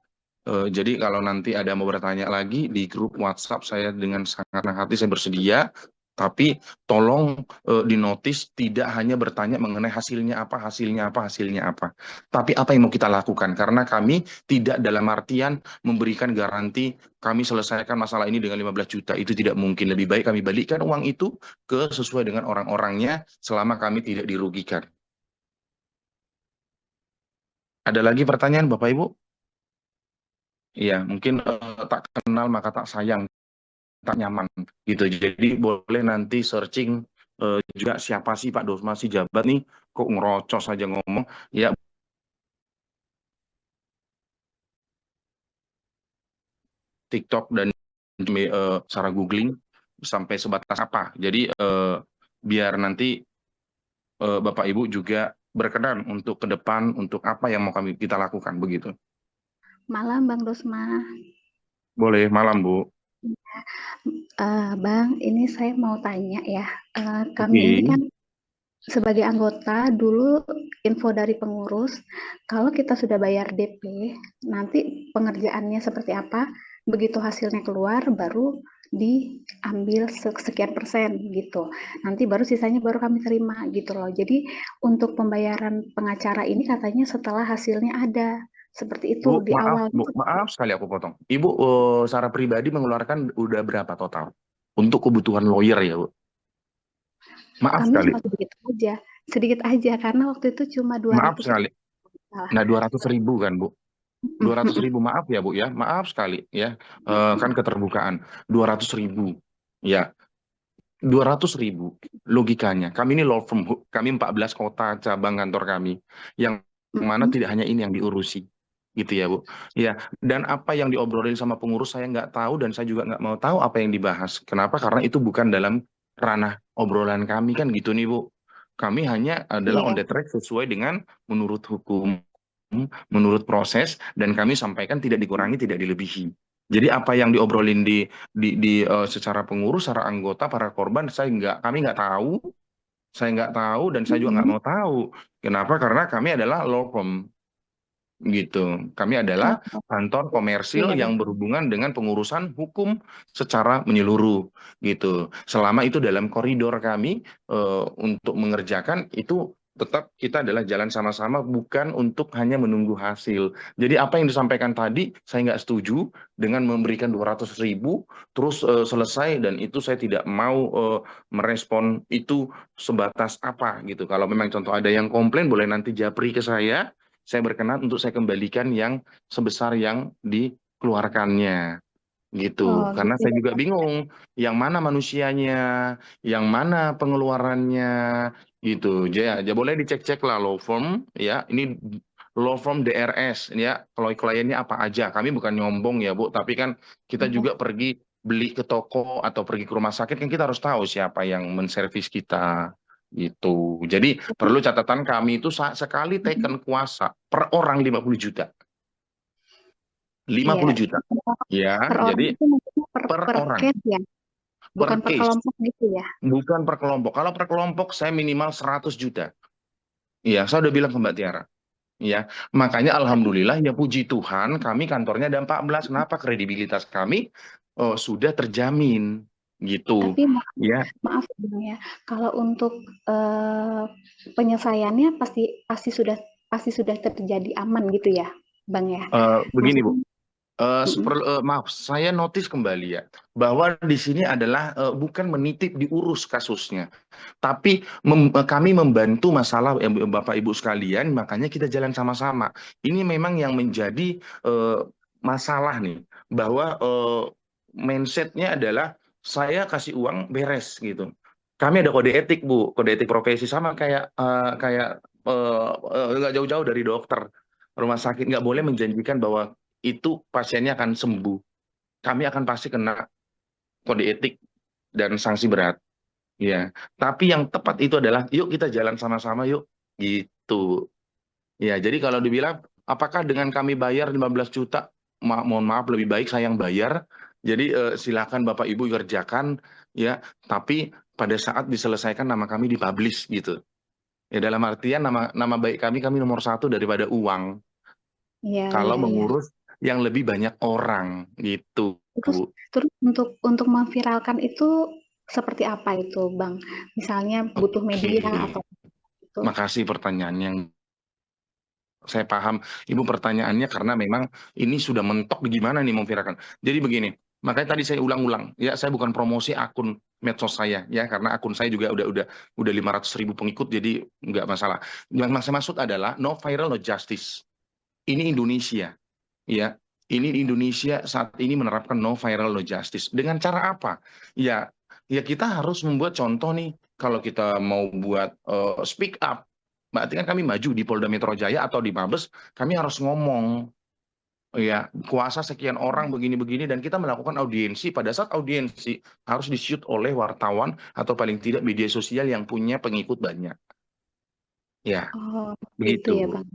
Jadi kalau nanti ada mau bertanya lagi di grup WhatsApp saya dengan sangat senang hati saya bersedia. Tapi tolong dinotis tidak hanya bertanya mengenai hasilnya apa, hasilnya apa, hasilnya apa. Tapi apa yang mau kita lakukan? Karena kami tidak dalam artian memberikan garansi kami selesaikan masalah ini dengan 15 juta. Itu tidak mungkin. Lebih baik kami balikkan uang itu ke sesuai dengan orang-orangnya selama kami tidak dirugikan. Ada lagi pertanyaan Bapak Ibu? Iya, mungkin tak kenal maka tak sayang, tak nyaman gitu. Jadi boleh nanti searching juga siapa sih Pak Dosma si jabat nih kok ngerocos aja ngomong ya TikTok dan cara googling sampai sebatas apa. Jadi biar nanti Bapak Ibu juga berkenan untuk ke depan untuk apa yang mau kita lakukan begitu. Malam Bang Dosma. Boleh, malam Bu. Bang, ini saya mau tanya ya. Kami ini kan sebagai anggota dulu info dari pengurus, kalau kita sudah bayar DP, nanti pengerjaannya seperti apa, begitu hasilnya keluar baru diambil sekian persen gitu. Nanti baru sisanya baru kami terima gitu loh. Jadi untuk pembayaran pengacara ini katanya setelah hasilnya ada. Seperti itu Bu, di awal. Bu, maaf sekali aku potong. Ibu secara pribadi mengeluarkan udah berapa total untuk kebutuhan lawyer ya, Bu? Maaf Kami sekali. cuma sedikit aja karena waktu itu cuma 200. Maaf sekali. Nah, 200.000 kan, Bu? 200.000, maaf ya, Bu ya. Maaf sekali ya. Kan keterbukaan. 200.000. Ya, 200.000 logikanya. Kami ini law firm, kami 14 kota cabang kantor kami. Yang mana tidak hanya ini yang diurusi. Gitu ya, Bu. Ya, dan apa yang diobrolin sama pengurus saya nggak tahu dan saya juga nggak mau tahu apa yang dibahas. Kenapa? Karena itu bukan dalam ranah obrolan kami kan gitu nih, Bu. Kami hanya adalah on the track sesuai dengan menurut hukum, menurut proses, dan kami sampaikan tidak dikurangi, tidak dilebihi. Jadi apa yang diobrolin secara pengurus, secara anggota, para korban, kami nggak tahu, dan saya juga nggak mau tahu. Kenapa? Karena kami adalah law firm. Gitu. Kami adalah kantor komersil yang berhubungan dengan pengurusan hukum secara menyeluruh gitu. Selama itu dalam koridor kami untuk mengerjakan itu tetap kita adalah jalan sama-sama bukan untuk hanya menunggu hasil. Jadi apa yang disampaikan tadi saya nggak setuju dengan memberikan 200.000 terus selesai dan itu saya tidak mau merespon itu sebatas apa gitu. Kalau memang contoh ada yang komplain boleh nanti japri ke saya berkenan untuk saya kembalikan yang sebesar yang dikeluarkannya gitu. Karena saya juga bingung yang mana manusianya, yang mana pengeluarannya gitu. Ya, boleh dicek-cek lah law firm ya. Ini law firm DRS ya. Kalau kliennya apa aja. Kami bukan nyombong ya, Bu, tapi kan kita juga pergi beli ke toko atau pergi ke rumah sakit kan kita harus tahu siapa yang menservis kita gitu. Jadi perlu catatan kami itu sekali taken kuasa per orang 50 juta. 50 juta. Ya, jadi per orang. Case ya. bukan per case, kelompok gitu ya? bukan per kelompok. Kalau per kelompok saya minimal 100 juta. Iya, saya udah bilang ke Mbak Tiara. Ya, makanya alhamdulillah ya puji Tuhan kami kantornya ada 14. Kenapa? Kredibilitas kami sudah terjamin gitu. Tapi Ya, maaf Bang ya, kalau untuk penyelesaiannya pasti sudah terjadi aman gitu ya, Bang ya? begini Bu. Maksudnya, Maaf, saya notice kembali ya bahwa di sini adalah bukan menitip diurus kasusnya, tapi kami membantu masalah Bapak Ibu sekalian, makanya kita jalan sama-sama. Ini memang yang menjadi masalah nih, bahwa mindsetnya adalah saya kasih uang beres gitu. Kami ada kode etik Bu, kode etik profesi sama kayak nggak jauh-jauh dari dokter, rumah sakit nggak boleh menjanjikan bahwa itu pasiennya akan sembuh. Kami akan pasti kena kode etik dan sanksi berat. Ya, tapi yang tepat itu adalah yuk kita jalan sama-sama yuk gitu. Ya, jadi kalau dibilang apakah dengan kami bayar 15 juta, mohon maaf lebih baik saya yang bayar. Jadi silakan Bapak Ibu kerjakan ya, tapi pada saat diselesaikan nama kami dipublish gitu. Ya dalam artian nama baik kami nomor satu daripada uang. iya, Kalau iya, iya. mengurus yang lebih banyak orang gitu. Terus untuk memviralkan itu seperti apa itu, Bang? Misalnya butuh media atau itu? Makasih pertanyaan yang saya paham Ibu pertanyaannya karena memang ini sudah mentok gimana nih memviralkan. Jadi begini, makanya tadi saya ulang-ulang ya, saya bukan promosi akun medsos saya ya, karena akun saya juga udah 500.000 pengikut, jadi nggak masalah. Yang saya maksud adalah no viral no justice. Ini Indonesia ya. Ini Indonesia saat ini menerapkan no viral no justice. Dengan cara apa? Ya kita harus membuat contoh nih. Kalau kita mau buat speak up, berarti kan kami maju di Polda Metro Jaya atau di Mabes, kami harus ngomong ya kuasa sekian orang begini-begini, dan kita melakukan audiensi. Pada saat audiensi harus di-shoot oleh wartawan atau paling tidak media sosial yang punya pengikut banyak. Ya, Oh, gitu ya, begitu. Bang.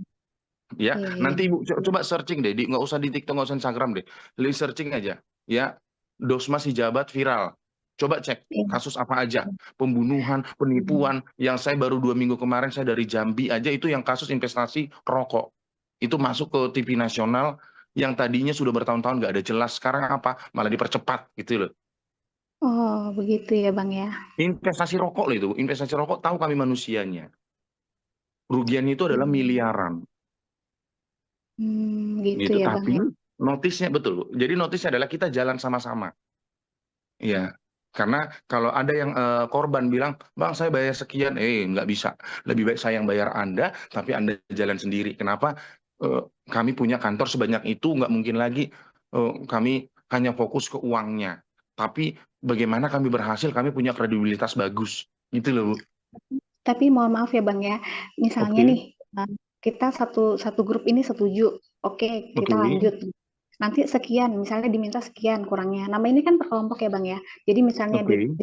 Ya, Iya, iya. nanti Ibu coba searching deh, nggak usah di TikTok, nggak usah Instagram deh, lihat searching aja, ya, Dosmas Hijabat viral. Coba cek Iya. kasus apa aja, pembunuhan, penipuan. Yang saya baru 2 minggu kemarin saya dari Jambi aja itu yang kasus investasi rokok, itu masuk ke TV nasional yang tadinya sudah bertahun-tahun nggak ada jelas, sekarang apa malah dipercepat gitu loh. Oh, begitu ya, Bang ya. Investasi rokok loh itu, investasi rokok, tahu kami manusianya, rugiannya itu adalah miliaran. Gitu Gitu, ya, Bang tapi ya. notisnya betul. Jadi notisnya adalah kita jalan sama-sama. Ya, karena kalau ada yang korban bilang, Bang saya bayar sekian, nggak bisa. Lebih baik saya yang bayar Anda, tapi Anda jalan sendiri. Kenapa? Kami punya kantor sebanyak itu, nggak mungkin lagi kami hanya fokus ke uangnya. Tapi bagaimana kami berhasil, kami punya kredibilitas bagus. Gitu loh, Bu. Tapi mohon maaf ya, Bang ya. Misalnya Oke. nih, kita satu grup ini setuju, oke, kita Oke. lanjut. Nanti sekian, misalnya diminta sekian kurangnya. Nama ini kan per kelompok ya, Bang ya. Jadi misalnya Oke.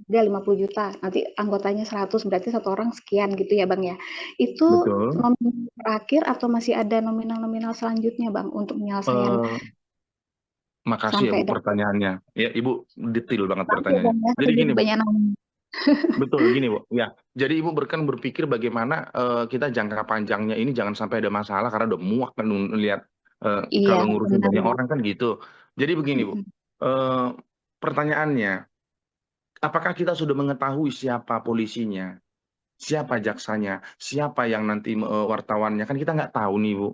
dia 50 juta, nanti anggotanya 100, berarti satu orang sekian gitu ya, Bang ya. Itu Betul. nominal terakhir atau masih ada nominal-nominal selanjutnya, Bang, untuk penyelesaian Makasih ya sampai Bu pertanyaannya. Ya Ibu detail banget Maaf ya, pertanyaannya. Bang ya, Jadi gini Bu, banyak nama. betul gini Bu. Ya, jadi Ibu berpikir bagaimana kita jangka panjangnya ini jangan sampai ada masalah karena udah muak kan lihat Iya, kalau ngurusin benar, banyak Bang. orang kan gitu. Jadi begini Bu, pertanyaannya, apakah kita sudah mengetahui siapa polisinya, siapa jaksanya, siapa yang nanti wartawannya, kan kita nggak tahu nih Bu.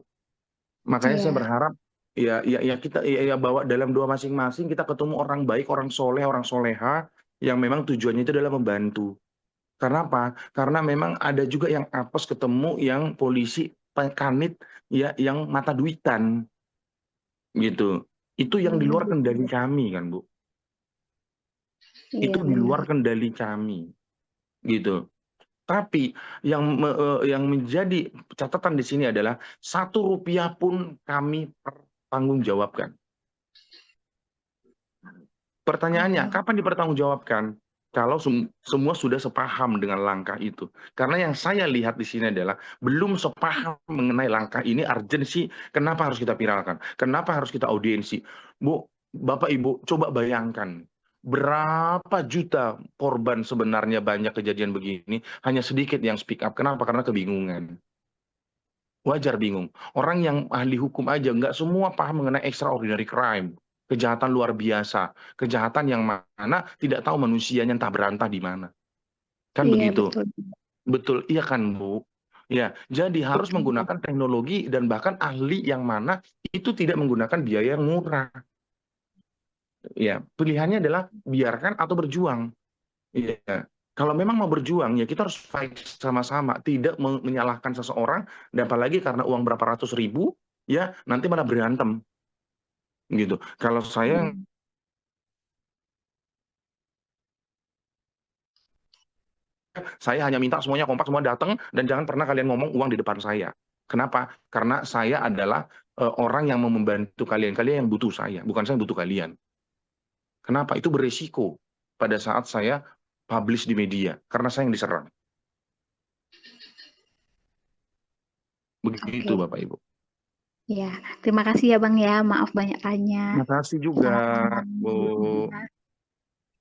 Makanya saya Iya. berharap ya kita bawa dalam doa masing-masing, kita ketemu orang baik, orang soleh, orang soleha yang memang tujuannya itu adalah membantu. Karena apa? Karena memang ada juga yang apes ketemu yang polisi kanit ya yang mata duitan gitu. Itu yang di luar kendali kami kan Bu. Iya, Itu di luar benar. kendali kami gitu. Tapi yang menjadi catatan di sini adalah 1 rupiah pun kami pertanggungjawabkan. Pertanyaannya, kapan dipertanggungjawabkan? Kalau semua sudah sepaham dengan langkah itu. Karena yang saya lihat di sini adalah belum sepaham mengenai langkah ini urgensi, kenapa harus kita viralkan? Kenapa harus kita audiensi? Bu, Bapak Ibu, coba bayangkan berapa juta korban sebenarnya banyak kejadian begini, hanya sedikit yang speak up. Kenapa? Karena kebingungan. Wajar bingung. Orang yang ahli hukum aja nggak semua paham mengenai extraordinary crime, kejahatan luar biasa, kejahatan yang mana tidak tahu manusianya entah berantah di mana. Kan Iya, begitu. betul. Betul, iya kan, Bu? Ya, jadi harus Betul. menggunakan teknologi dan bahkan ahli yang mana itu tidak menggunakan biaya yang murah. Ya, pilihannya adalah biarkan atau berjuang. Iya. Kalau memang mau berjuang, ya kita harus fight sama-sama, tidak menyalahkan seseorang, dan apalagi karena uang berapa ratus ribu, ya nanti malah berantem, gitu. Kalau Hmm. saya hanya minta semuanya kompak, semua datang, dan jangan pernah kalian ngomong uang di depan saya. Kenapa? Karena saya adalah orang yang mau membantu kalian, kalian yang butuh saya, bukan saya yang butuh kalian. Kenapa? Itu beresiko pada saat saya publish di media, karena saya yang diserang. Begitu, Oke. Bapak Ibu. Ya, terima kasih ya Bang ya. Maaf banyak tanya. Terima kasih juga, Selamat malam. Bu.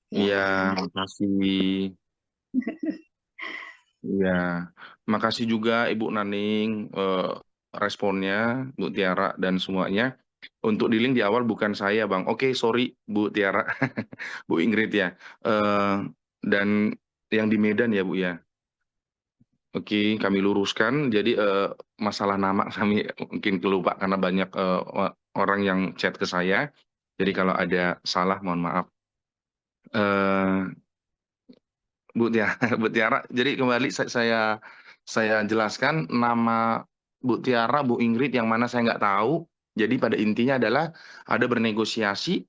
Ya, Iya, selamat. makasih. Iya, makasih juga Ibu Naning responnya, Bu Tiara dan semuanya. Untuk di link di awal bukan saya, Bang. Oke, sorry Bu Tiara, Bu Ingrid ya. Dan yang di Medan ya, Bu ya. Oke, kami luruskan. Jadi masalah nama kami mungkin kelupa karena banyak orang yang chat ke saya. Jadi kalau ada salah, mohon maaf. Bu Tiara, Bu Tiara. Jadi kembali saya jelaskan nama Bu Tiara, Bu Ingrid yang mana saya nggak tahu. Jadi pada intinya adalah ada bernegosiasi,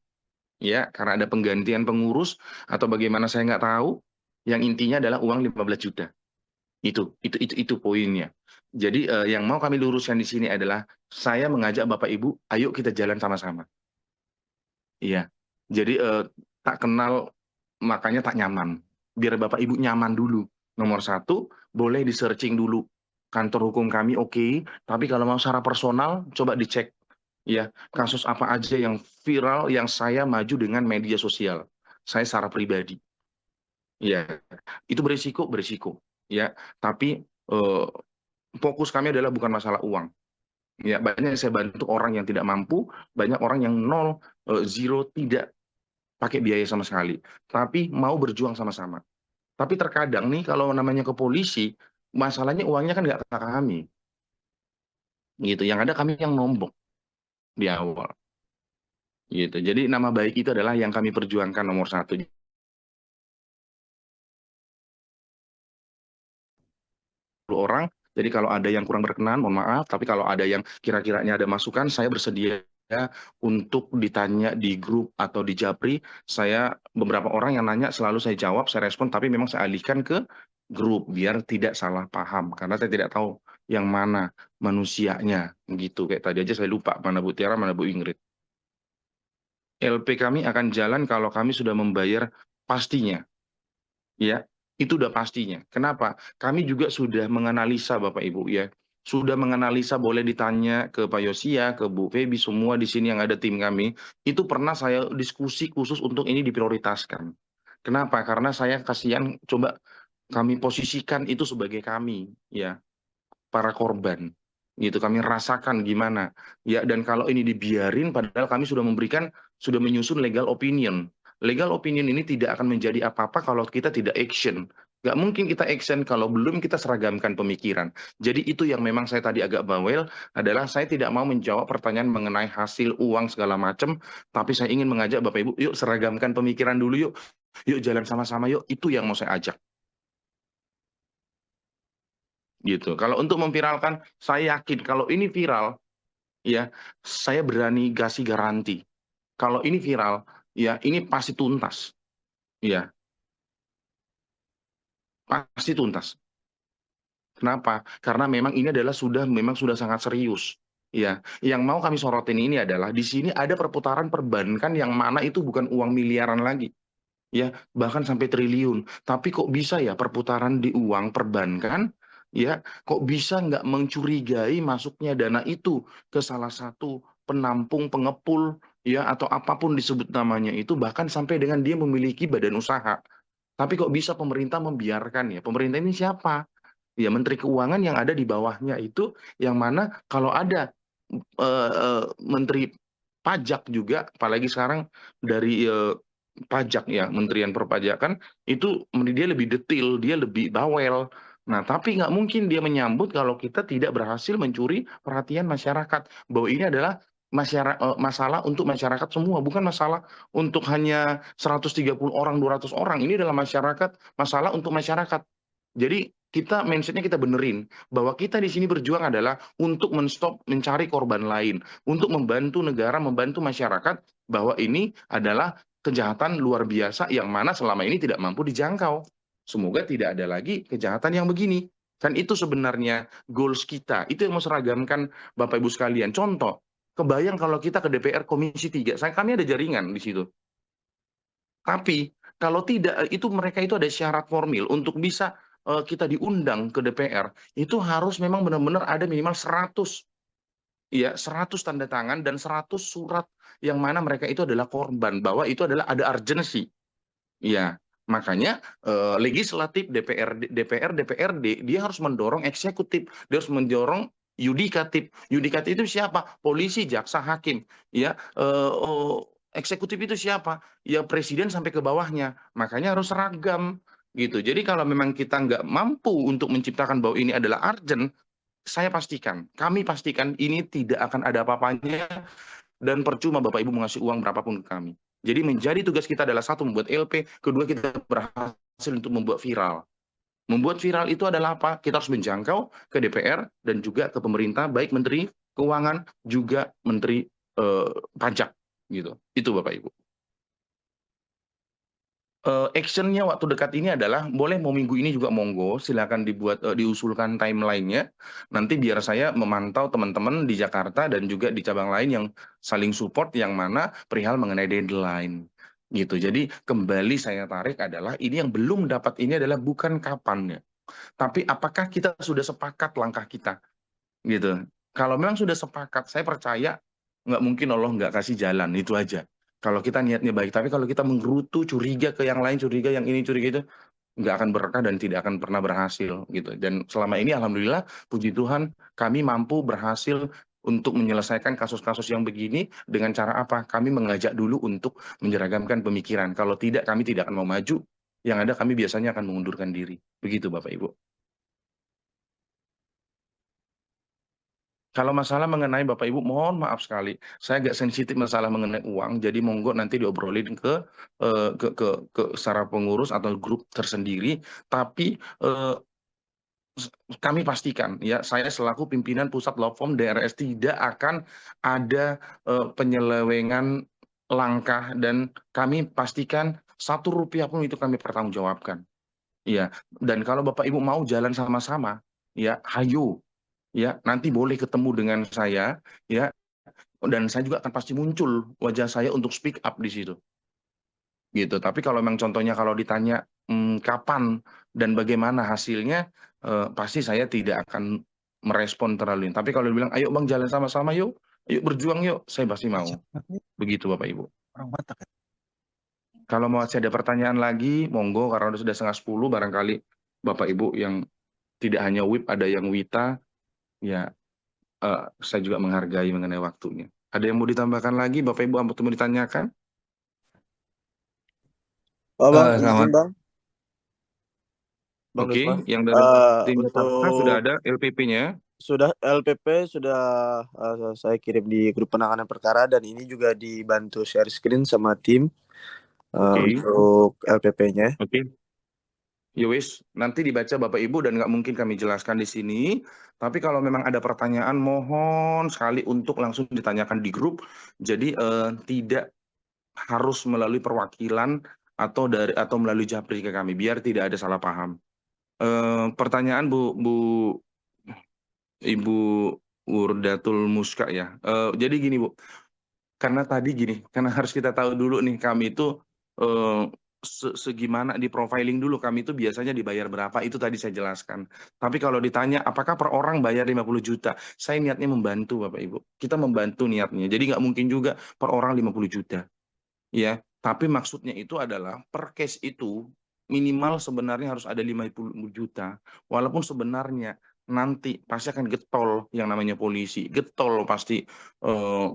ya, karena ada penggantian pengurus atau bagaimana saya nggak tahu. Yang intinya adalah uang 15 juta. Itu poinnya. Jadi yang mau kami luruskan di sini adalah saya mengajak Bapak Ibu, ayo kita jalan sama-sama. Iya. Jadi tak kenal makanya tak nyaman. Biar Bapak Ibu nyaman dulu. Nomor satu, boleh di-searching dulu. Kantor hukum kami oke, tapi kalau mau secara personal, coba dicek. Ya, kasus apa aja yang viral yang saya maju dengan media sosial. Saya secara pribadi. Ya, itu berisiko. Ya, tapi fokus kami adalah bukan masalah uang. Ya, banyak yang saya bantu orang yang tidak mampu, banyak orang yang nol, zero, tidak pakai biaya sama sekali. Tapi mau berjuang sama-sama. Tapi terkadang nih kalau namanya ke polisi, masalahnya uangnya kan nggak ke kami. Gitu. Yang ada kami yang nombok di awal. Gitu. Jadi nama baik itu adalah yang kami perjuangkan nomor satu. Orang. Jadi kalau ada yang kurang berkenan, mohon maaf. Tapi kalau ada yang kira-kiranya ada masukan, saya bersedia untuk ditanya di grup atau di Japri. Saya beberapa orang yang nanya selalu saya jawab, saya respon. Tapi memang saya alihkan ke grup biar tidak salah paham. Karena saya tidak tahu yang mana manusianya. Gitu. Kayak tadi aja saya lupa mana Bu Tiara, mana Bu Ingrid. LP kami akan jalan kalau kami sudah membayar pastinya. Ya, itu udah pastinya. Kenapa? Kami juga sudah menganalisa Bapak Ibu ya. Sudah menganalisa, boleh ditanya ke Pak Yosia, ke Bu Febi, semua di sini yang ada tim kami. Itu pernah saya diskusi khusus untuk ini diprioritaskan. Kenapa? Karena saya kasihan, coba kami posisikan itu sebagai kami ya, para korban. Gitu, kami rasakan gimana. Ya, dan kalau ini dibiarin, padahal kami sudah menyusun legal opinion. Legal opinion ini tidak akan menjadi apa-apa kalau kita tidak action. Nggak mungkin kita action kalau belum kita seragamkan pemikiran. Jadi itu yang memang saya tadi agak bawel, adalah saya tidak mau menjawab pertanyaan mengenai hasil uang segala macam, tapi saya ingin mengajak Bapak Ibu, yuk seragamkan pemikiran dulu yuk. Yuk jalan sama-sama yuk, itu yang mau saya ajak. Gitu. Kalau untuk memviralkan, saya yakin kalau ini viral, ya, saya berani kasih garansi. Kalau ini viral, ya, ini pasti tuntas. Ya, pasti tuntas. Kenapa? Karena memang ini adalah memang sudah sangat serius. Ya, yang mau kami sorotin ini adalah di sini ada perputaran perbankan yang mana itu bukan uang miliaran lagi. Ya, bahkan sampai triliun. Tapi kok bisa ya perputaran di uang perbankan, ya, kok bisa nggak mencurigai masuknya dana itu ke salah satu penampung pengepul ya, atau apapun disebut namanya itu, bahkan sampai dengan dia memiliki badan usaha. Tapi kok bisa pemerintah membiarkan ya? Pemerintah ini siapa? Ya, Menteri Keuangan yang ada di bawahnya itu, yang mana kalau ada Menteri Pajak juga, apalagi sekarang dari pajak ya, Menterian Perpajakan, itu dia lebih detail, dia lebih bawel. Nah, tapi nggak mungkin dia menyambut kalau kita tidak berhasil mencuri perhatian masyarakat, bahwa ini adalah masalah untuk masyarakat semua, bukan masalah untuk hanya 130 orang, 200 orang. Ini adalah masalah untuk masyarakat. Jadi kita mindset-nya kita benerin bahwa kita di sini berjuang adalah untuk menstop mencari korban lain, untuk membantu negara, membantu masyarakat, bahwa ini adalah kejahatan luar biasa yang mana selama ini tidak mampu dijangkau. Semoga tidak ada lagi kejahatan yang begini. Kan itu sebenarnya goals kita. Itu yang mau seragamkan Bapak Ibu sekalian. Contoh, kebayang kalau kita ke DPR Komisi 3, kami ada jaringan di situ. Tapi kalau tidak, itu mereka itu ada syarat formil untuk bisa kita diundang ke DPR, itu harus memang benar-benar ada minimal 100, ya, 100 tanda tangan dan 100 surat yang mana mereka itu adalah korban, bahwa itu adalah ada urgency. Ya, makanya legislatif, DPRD, dia harus mendorong eksekutif, dia harus mendorong yudikatif. Yudikatif itu siapa? Polisi, jaksa, hakim. Ya, eksekutif itu siapa? Ya, presiden sampai ke bawahnya. Makanya harus seragam gitu. Jadi kalau memang kita nggak mampu untuk menciptakan bahwa ini adalah urgent, kami pastikan ini tidak akan ada apa-apanya, dan percuma Bapak Ibu mengasih uang berapapun ke kami. Jadi menjadi tugas kita adalah satu, membuat LP, kedua kita berhasil untuk membuat viral. Membuat viral itu adalah apa? Kita harus menjangkau ke DPR dan juga ke pemerintah, baik Menteri Keuangan juga Menteri Pajak gitu. Itu Bapak Ibu. Action-nya waktu dekat ini adalah, boleh mau minggu ini juga monggo, silakan dibuat diusulkan timeline-nya. Nanti biar saya memantau teman-teman di Jakarta dan juga di cabang lain yang saling support, yang mana perihal mengenai deadline gitu. Jadi kembali saya tarik adalah, ini yang belum dapat ini adalah bukan kapannya, tapi apakah kita sudah sepakat langkah kita gitu. Kalau memang sudah sepakat, saya percaya nggak mungkin Allah nggak kasih jalan, itu aja. Kalau kita niatnya baik, tapi kalau kita menggerutu, curiga ke yang lain, curiga yang ini, curiga itu, nggak akan berkah dan tidak akan pernah berhasil gitu. Dan selama ini alhamdulillah, puji Tuhan, kami mampu berhasil untuk menyelesaikan kasus-kasus yang begini dengan cara apa? Kami mengajak dulu untuk menyeragamkan pemikiran. Kalau tidak, kami tidak akan mau maju. Yang ada kami biasanya akan mengundurkan diri. Begitu Bapak Ibu. Kalau masalah mengenai Bapak Ibu, mohon maaf sekali, saya agak sensitif masalah mengenai uang, jadi monggo nanti diobrolin ke secara pengurus atau grup tersendiri. Tapi kami pastikan, ya, saya selaku pimpinan Pusat Lawform DRS tidak akan ada penyelewengan langkah, dan kami pastikan Rp1 pun itu kami pertanggungjawabkan. Ya, dan kalau Bapak Ibu mau jalan sama-sama, ya, hayo. Ya, nanti boleh ketemu dengan saya, ya, dan saya juga akan pasti muncul wajah saya untuk speak up di situ. Gitu. Tapi kalau memang contohnya kalau ditanya kapan dan bagaimana hasilnya, pasti saya tidak akan merespon terlalu. Tapi kalau dibilang, ayo Bang jalan sama-sama yuk, ayo berjuang yuk, saya pasti mau. Begitu Bapak Ibu. Kalau mau ada pertanyaan lagi, monggo, karena sudah 9:30, barangkali Bapak Ibu yang tidak hanya WIP, ada yang WITA, ya, saya juga menghargai mengenai waktunya. Ada yang mau ditambahkan lagi, Bapak Ibu, apa mau ditanyakan? Bang, Selamat. izin Bang. Oke, Dusma. yang dari tim Jakarta sudah ada LPP-nya. Sudah, LPP sudah saya kirim di grup penanganan perkara, dan ini juga dibantu share screen sama tim untuk LPP-nya. Oke. Yowis, nanti dibaca Bapak Ibu dan nggak mungkin kami jelaskan di sini. Tapi kalau memang ada pertanyaan, mohon sekali untuk langsung ditanyakan di grup. Jadi tidak harus melalui perwakilan atau melalui Japri ke kami, biar tidak ada salah paham. Pertanyaan Ibu Wurdatul Muska ya. Jadi gini Bu, karena harus kita tahu dulu nih, kami itu segimana di profiling dulu, kami itu biasanya dibayar berapa, itu tadi saya jelaskan. Tapi kalau ditanya apakah per orang bayar 50 juta, saya niatnya membantu Bapak Ibu. Kita membantu niatnya. Jadi nggak mungkin juga per orang 50 juta. Ya, tapi maksudnya itu adalah per case itu minimal sebenarnya harus ada 50 juta. Walaupun sebenarnya nanti pasti akan getol yang namanya polisi, getol pasti eh,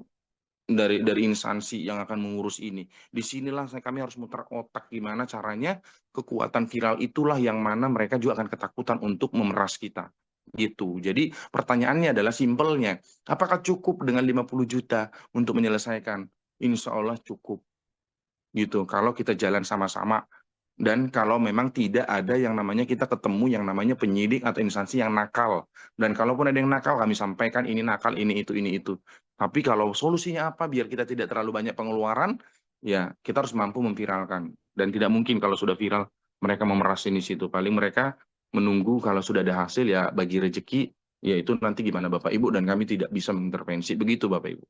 dari instansi yang akan mengurus ini. Disinilah kami harus muter otak gimana caranya kekuatan viral itulah yang mana mereka juga akan ketakutan untuk memeras kita. Gitu. Jadi pertanyaannya adalah simpelnya, apakah cukup dengan 50 juta untuk menyelesaikan? Insya Allah cukup. Gitu. Kalau kita jalan sama-sama dan kalau memang tidak ada yang namanya kita ketemu yang namanya penyidik atau instansi yang nakal. Dan kalaupun ada yang nakal, kami sampaikan ini nakal, ini itu. Tapi kalau solusinya apa biar kita tidak terlalu banyak pengeluaran, ya kita harus mampu memviralkan. Dan tidak mungkin kalau sudah viral mereka memeras ini situ. Paling mereka menunggu kalau sudah ada hasil ya bagi rezeki, ya itu nanti gimana Bapak Ibu dan kami tidak bisa mengintervensi. Begitu Bapak Ibu.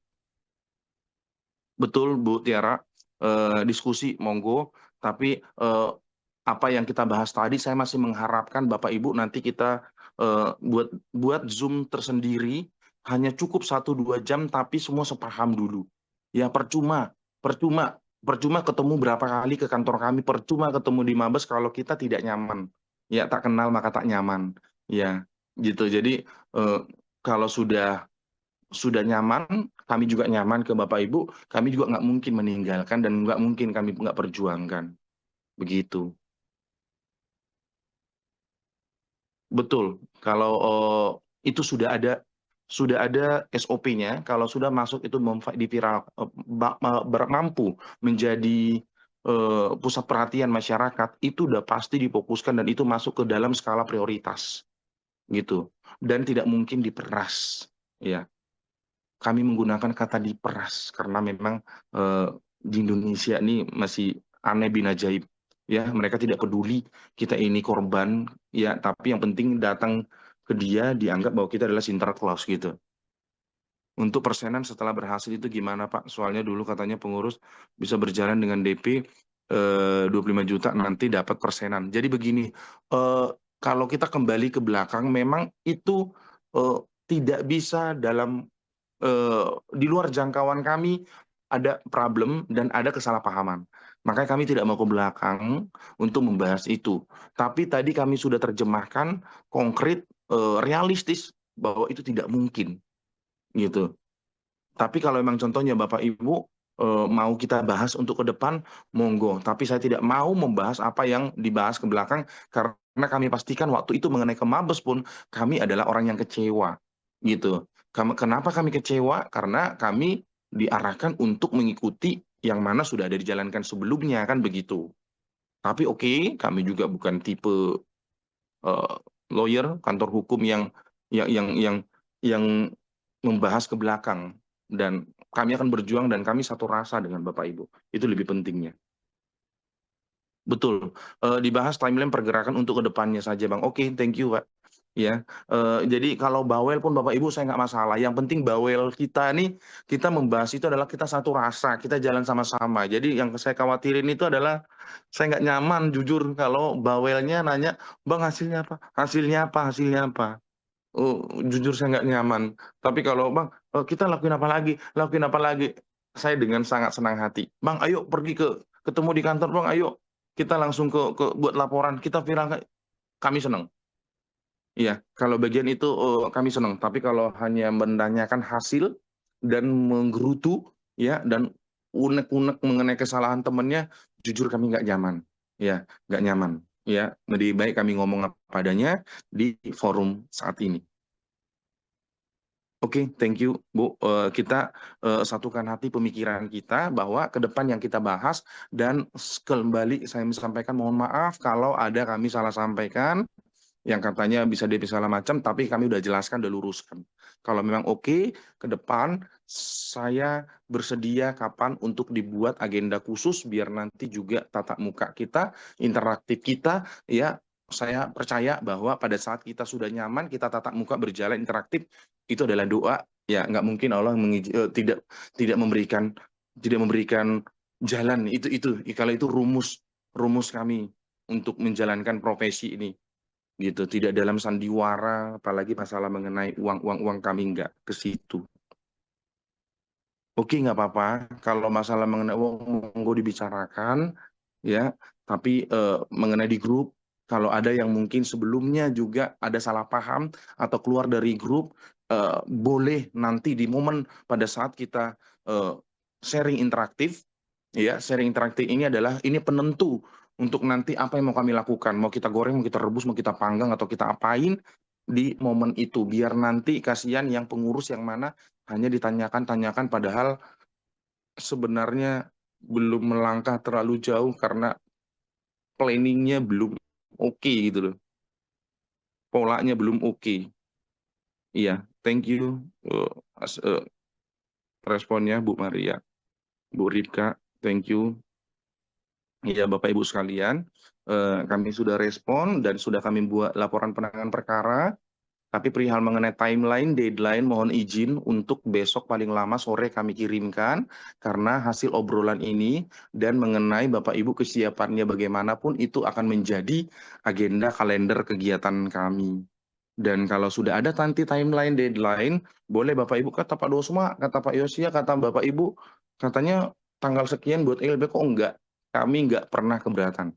Betul Bu Tiara, diskusi monggo, tapi apa yang kita bahas tadi saya masih mengharapkan Bapak Ibu nanti kita buat Zoom tersendiri hanya cukup 1-2 jam tapi semua sepaham dulu. Ya percuma ketemu berapa kali ke kantor kami, percuma ketemu di Mabes kalau kita tidak nyaman. Ya tak kenal maka tak nyaman. Ya gitu. Jadi kalau sudah nyaman, kami juga nyaman ke Bapak Ibu, kami juga nggak mungkin meninggalkan dan nggak mungkin kami nggak perjuangkan. Begitu. Betul. Kalau itu sudah ada SOP-nya, kalau sudah masuk itu diviral, mampu menjadi pusat perhatian masyarakat, itu udah pasti difokuskan dan itu masuk ke dalam skala prioritas. Gitu. Dan tidak mungkin diperas. Ya. Kami menggunakan kata diperas karena memang di Indonesia ini masih aneh bin ajaib. Ya, mereka tidak peduli kita ini korban, ya, tapi yang penting datang ke dia dianggap bahwa kita adalah Sinterklas gitu. Untuk persenan setelah berhasil itu gimana Pak? Soalnya dulu katanya pengurus bisa berjalan dengan DP 25 juta nanti dapat persenan. Jadi begini, kalau kita kembali ke belakang memang itu tidak bisa dalam di luar jangkauan kami ada problem dan ada kesalahpahaman. Makanya kami tidak mau ke belakang untuk membahas itu. Tapi tadi kami sudah terjemahkan konkret, realistis bahwa itu tidak mungkin, gitu. Tapi kalau memang contohnya Bapak Ibu mau kita bahas untuk ke depan, monggo. Tapi saya tidak mau membahas apa yang dibahas ke belakang karena kami pastikan waktu itu mengenai ke Mabes pun kami adalah orang yang kecewa, gitu. Kenapa kami kecewa? Karena kami diarahkan untuk mengikuti yang mana sudah ada dijalankan sebelumnya, kan begitu. Tapi oke, kami juga bukan tipe lawyer, kantor hukum yang membahas ke belakang. Dan kami akan berjuang dan kami satu rasa dengan Bapak Ibu. Itu lebih pentingnya. Betul. Dibahas timeline pergerakan untuk ke depannya saja, Bang. Oke, thank you, Pak. Ya, jadi kalau bawel pun Bapak Ibu saya nggak masalah. Yang penting bawel kita nih, kita membahas itu adalah kita satu rasa, kita jalan sama-sama. Jadi yang saya khawatirin itu adalah saya nggak nyaman jujur kalau bawelnya nanya, Bang hasilnya apa? Hasilnya apa? Hasilnya apa? Jujur saya nggak nyaman. Tapi kalau Bang, kita lakuin apa lagi? Lakuin apa lagi? Saya dengan sangat senang hati. Bang, ayo pergi ketemu di kantor, Bang. Ayo kita langsung ke buat laporan. Kita viralkan. Kami senang. Iya, kalau bagian itu kami senang. Tapi kalau hanya menanyakan hasil dan menggerutu, ya, dan unek-unek mengenai kesalahan temannya, jujur kami nggak nyaman. Ya, nggak nyaman. Ya, lebih baik kami ngomong apa adanya di forum saat ini. Oke, thank you, Bu. Kita satukan hati pemikiran kita bahwa ke depan yang kita bahas dan kembali saya sampaikan mohon maaf kalau ada kami salah sampaikan yang katanya bisa DP segala macam, tapi kami udah jelaskan, udah luruskan. Kalau memang oke, ke depan saya bersedia kapan untuk dibuat agenda khusus biar nanti juga tatap muka kita, interaktif kita, ya saya percaya bahwa pada saat kita sudah nyaman, kita tatap muka berjalan interaktif, itu adalah doa. Ya nggak mungkin Allah tidak memberikan jalan itu kalau itu rumus rumus kami untuk menjalankan profesi ini. Gitu, tidak dalam sandiwara, apalagi masalah mengenai uang kami nggak ke situ. Oke, nggak apa-apa. Kalau masalah mengenai uang, monggo dibicarakan, ya. Tapi mengenai di grup, kalau ada yang mungkin sebelumnya juga ada salah paham atau keluar dari grup, boleh nanti di momen pada saat kita sharing interaktif, ya. Sharing interaktif ini adalah ini penentu untuk nanti apa yang mau kami lakukan. Mau kita goreng, mau kita rebus, mau kita panggang, atau kita apain di momen itu. Biar nanti kasihan yang pengurus yang mana hanya ditanyakan-tanyakan padahal sebenarnya belum melangkah terlalu jauh karena planningnya belum oke gitu loh. Polanya belum oke. Iya, thank you responnya Bu Maria. Bu Ripka, thank you. Iya, Bapak Ibu sekalian, kami sudah respon dan sudah kami buat laporan penanganan perkara. Tapi perihal mengenai timeline, deadline, mohon izin untuk besok paling lama sore kami kirimkan karena hasil obrolan ini dan mengenai Bapak Ibu kesiapannya bagaimanapun itu akan menjadi agenda kalender kegiatan kami. Dan kalau sudah ada nanti timeline, deadline, boleh Bapak Ibu, kata Pak Dosma, kata Pak Yosia, kata Bapak Ibu, katanya tanggal sekian buat LB, kok enggak? Kami enggak pernah keberatan.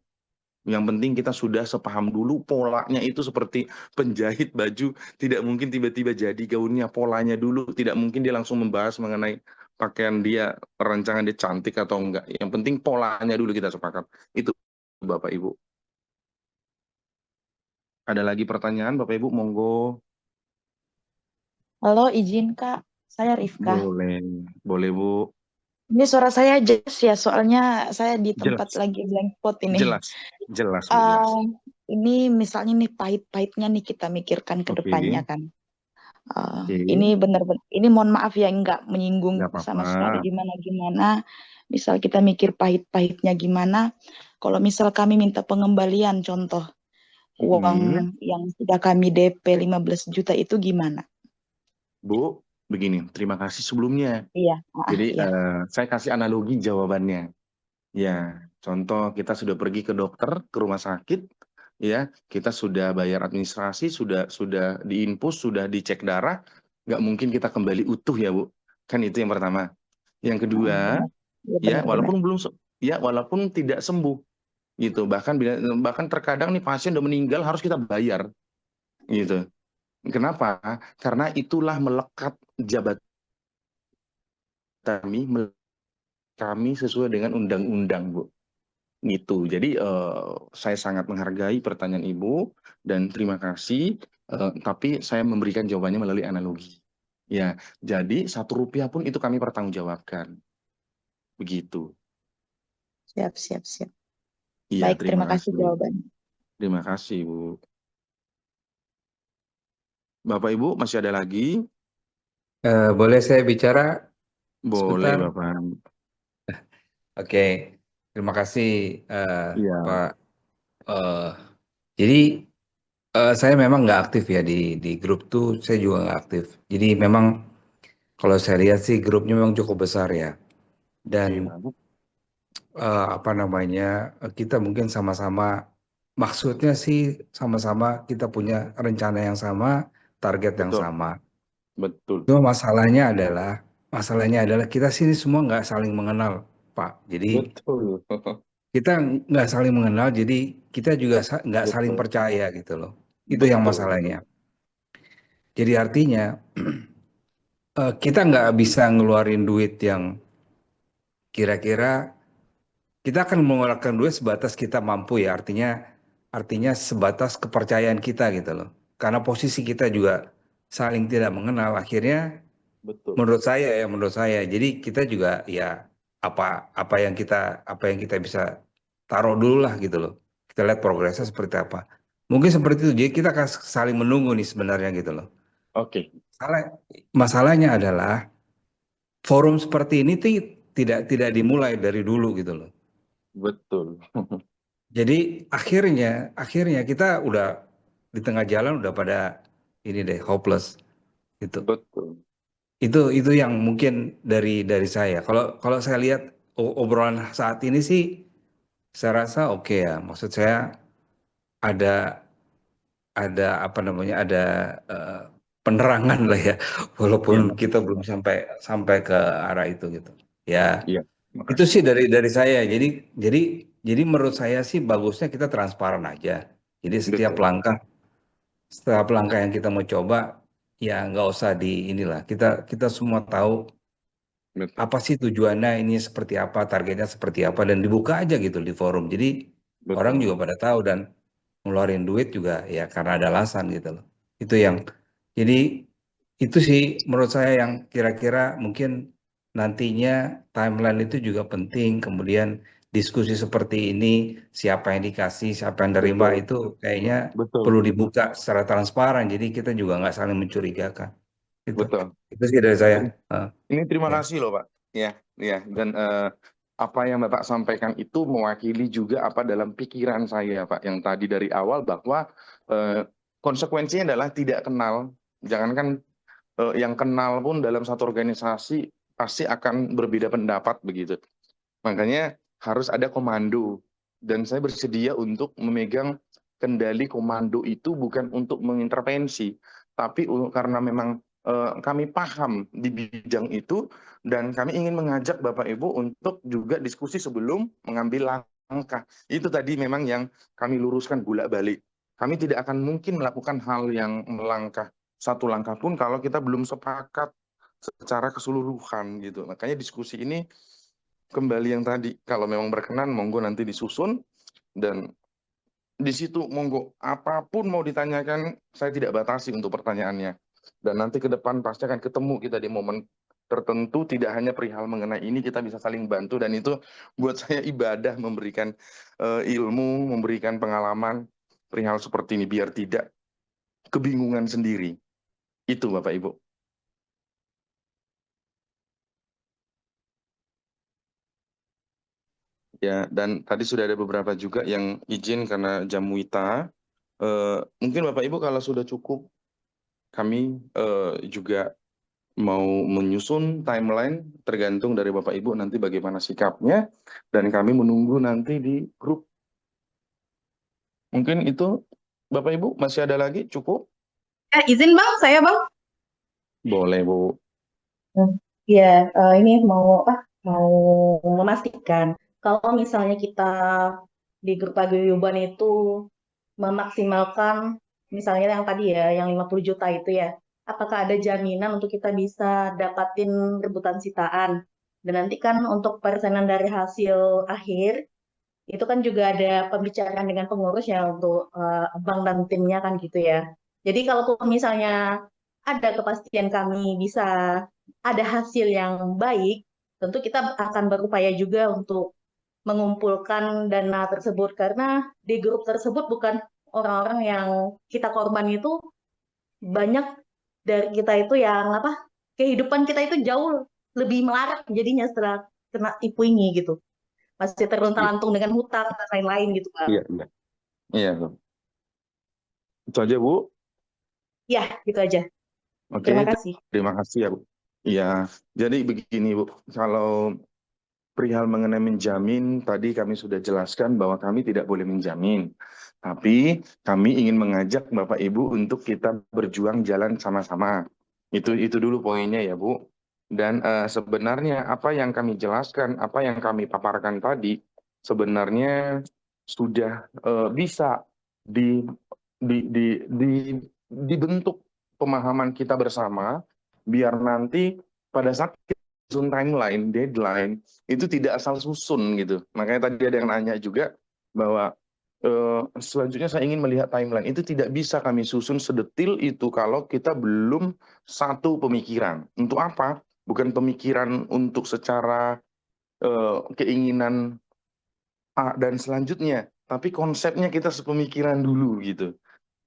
Yang penting kita sudah sepaham dulu polanya itu seperti penjahit baju, tidak mungkin tiba-tiba jadi gaunnya, polanya dulu, tidak mungkin dia langsung membahas mengenai pakaian dia, perancangan dia cantik atau enggak. Yang penting polanya dulu kita sepakat. Itu Bapak Ibu. Ada lagi pertanyaan Bapak Ibu, monggo. Halo, izin Kak, saya Rifka. Boleh Bu. Ini suara saya jelas ya, soalnya saya di tempat Jelas. lagi blank spot ini. Jelas Bu, jelas. Ini misalnya nih pahit-pahitnya nih kita mikirkan ke Oke. depannya kan. Oke. Ini benar-benar, ini mohon maaf ya, nggak menyinggung Nggak sama apa-apa. sekali gimana-gimana. Misal kita mikir pahit-pahitnya gimana, kalau misal kami minta pengembalian, contoh uang yang sudah kami DP 15 juta itu gimana? Bu, begini, terima kasih sebelumnya. Iya, Jadi iya. saya kasih analogi jawabannya. Ya, contoh kita sudah pergi ke dokter, ke rumah sakit, ya, kita sudah bayar administrasi, sudah diinpus, sudah dicek darah, nggak mungkin kita kembali utuh ya Bu. Kan itu yang pertama. Yang kedua, Benar. Ya, ya benar-benar. walaupun tidak sembuh, gitu. Bahkan terkadang nih pasien udah meninggal harus kita bayar, gitu. Kenapa? Karena itulah melekat jabatan kami sesuai dengan undang-undang, Bu. Gitu. Jadi saya sangat menghargai pertanyaan Ibu dan terima kasih. Tapi saya memberikan jawabannya melalui analogi. Ya, jadi Rp1 pun itu kami pertanggungjawabkan. Begitu. Siap. Iya, Baik, terima kasih jawabannya. Terima kasih, Bu. Bapak Ibu masih ada lagi? Boleh saya bicara? Boleh, Sebentar. Bapak. Oke, terima kasih Iya. Pak. Jadi saya memang nggak aktif ya di grup tuh, saya juga nggak aktif. Jadi memang kalau saya lihat sih grupnya memang cukup besar ya. Dan kita mungkin sama-sama, maksudnya sih sama-sama kita punya rencana yang sama, target yang sama. Betul. Cuma masalahnya adalah kita sini semua nggak saling mengenal, Pak. Jadi Betul. kita nggak saling mengenal, jadi kita juga nggak saling percaya gitu loh. Itu yang masalahnya. Jadi artinya kita nggak bisa ngeluarin duit yang kira-kira kita akan mengeluarkan duit sebatas kita mampu ya. Artinya sebatas kepercayaan kita gitu loh. Karena posisi kita juga saling tidak mengenal. Akhirnya menurut saya. Jadi kita juga ya apa yang kita bisa taruh dulu lah gitu loh. Kita lihat progresnya seperti apa. Mungkin seperti itu. Jadi kita akan saling menunggu nih sebenarnya gitu loh. Oke. Masalahnya adalah forum seperti ini tidak dimulai dari dulu gitu loh. Betul. Jadi akhirnya kita udah di tengah jalan udah pada ini deh hopeless gitu. Betul. Itu yang mungkin dari saya. Kalau saya lihat obrolan saat ini sih saya rasa oke ya. Maksud saya ada apa namanya, ada penerangan lah ya, Iya, walaupun kita belum sampai ke arah itu gitu. Ya, iya. itu Makasih. sih dari saya. Jadi menurut saya sih bagusnya kita transparan aja. Jadi Betul, setiap langkah yang kita mau coba, ya nggak usah di inilah. Kita semua tahu betul, apa sih tujuannya, ini seperti apa, targetnya seperti apa, dan dibuka aja gitu di forum. Jadi orang betul, juga pada tahu, dan ngeluarin duit juga ya karena ada alasan gitu loh. Itu yang, jadi itu sih menurut saya yang kira-kira mungkin nantinya timeline itu juga penting. Kemudian diskusi seperti ini, siapa yang dikasih, siapa yang terima, betul, itu kayaknya betul, perlu dibuka secara transparan. Jadi kita juga nggak saling mencurigakan. betul. Itu sih dari saya. Ini terima Ya. kasih loh Pak. Ya, ya. Dan apa yang Bapak sampaikan itu mewakili juga apa dalam pikiran saya Pak. Yang tadi dari awal bahwa konsekuensinya adalah tidak kenal. Jangankan yang kenal pun dalam satu organisasi pasti akan berbeda pendapat begitu. Makanya harus ada komando. Dan saya bersedia untuk memegang kendali komando itu bukan untuk mengintervensi, tapi karena memang kami paham di bidang itu dan kami ingin mengajak Bapak Ibu untuk juga diskusi sebelum mengambil langkah. Itu tadi memang yang kami luruskan bolak-balik. Kami tidak akan mungkin melakukan hal yang melangkah satu langkah pun kalau kita belum sepakat secara keseluruhan gitu. Makanya diskusi ini kembali yang tadi, kalau memang berkenan monggo nanti disusun, dan di situ monggo apapun mau ditanyakan, saya tidak batasi untuk pertanyaannya. Dan nanti ke depan pasti akan ketemu kita di momen tertentu, tidak hanya perihal mengenai ini, kita bisa saling bantu, dan itu buat saya ibadah, memberikan ilmu, memberikan pengalaman perihal seperti ini, biar tidak kebingungan sendiri. Itu Bapak Ibu. Ya, dan tadi sudah ada beberapa juga yang izin karena jam WITA. Mungkin Bapak Ibu kalau sudah cukup, kami juga mau menyusun timeline tergantung dari Bapak Ibu nanti bagaimana sikapnya, dan kami menunggu nanti di grup. Mungkin itu Bapak Ibu masih ada lagi, cukup? Izin Bang, saya Bang. Boleh Bu. Ya, ini mau memastikan kalau misalnya kita di grup paguyuban itu memaksimalkan misalnya yang tadi ya, yang 50 juta itu ya, apakah ada jaminan untuk kita bisa dapatin rebutan sitaan? Dan nanti kan untuk persenan dari hasil akhir itu kan juga ada pembicaraan dengan pengurus ya untuk bank dan timnya kan gitu ya. Jadi kalau misalnya ada kepastian kami bisa ada hasil yang baik, tentu kita akan berupaya juga untuk mengumpulkan dana tersebut karena di grup tersebut bukan orang-orang yang kita korban itu banyak dari kita itu yang kehidupan kita itu jauh lebih melarat jadinya setelah kena tipu ini gitu. Masih terlunta-lantung dengan hutang dan lain-lain gitu Bang. Iya, iya, Bu. Itu aja Bu. Ya, gitu aja. Oke, Terima kasih. terima kasih ya Bu. Iya, jadi begini Bu, kalau perihal mengenai menjamin, tadi kami sudah jelaskan bahwa kami tidak boleh menjamin. Tapi kami ingin mengajak Bapak Ibu untuk kita berjuang jalan sama-sama. Itu dulu poinnya ya Bu. Dan sebenarnya apa yang kami jelaskan, apa yang kami paparkan tadi, sebenarnya sudah bisa di, di, di, di, dibentuk pemahaman kita bersama, biar nanti pada saat susun timeline, deadline, itu tidak asal susun gitu. Makanya tadi ada yang nanya juga bahwa selanjutnya saya ingin melihat timeline. Itu tidak bisa kami susun sedetil itu kalau kita belum satu pemikiran. Untuk apa? Bukan pemikiran untuk secara keinginan A dan selanjutnya, tapi konsepnya kita sepemikiran dulu gitu.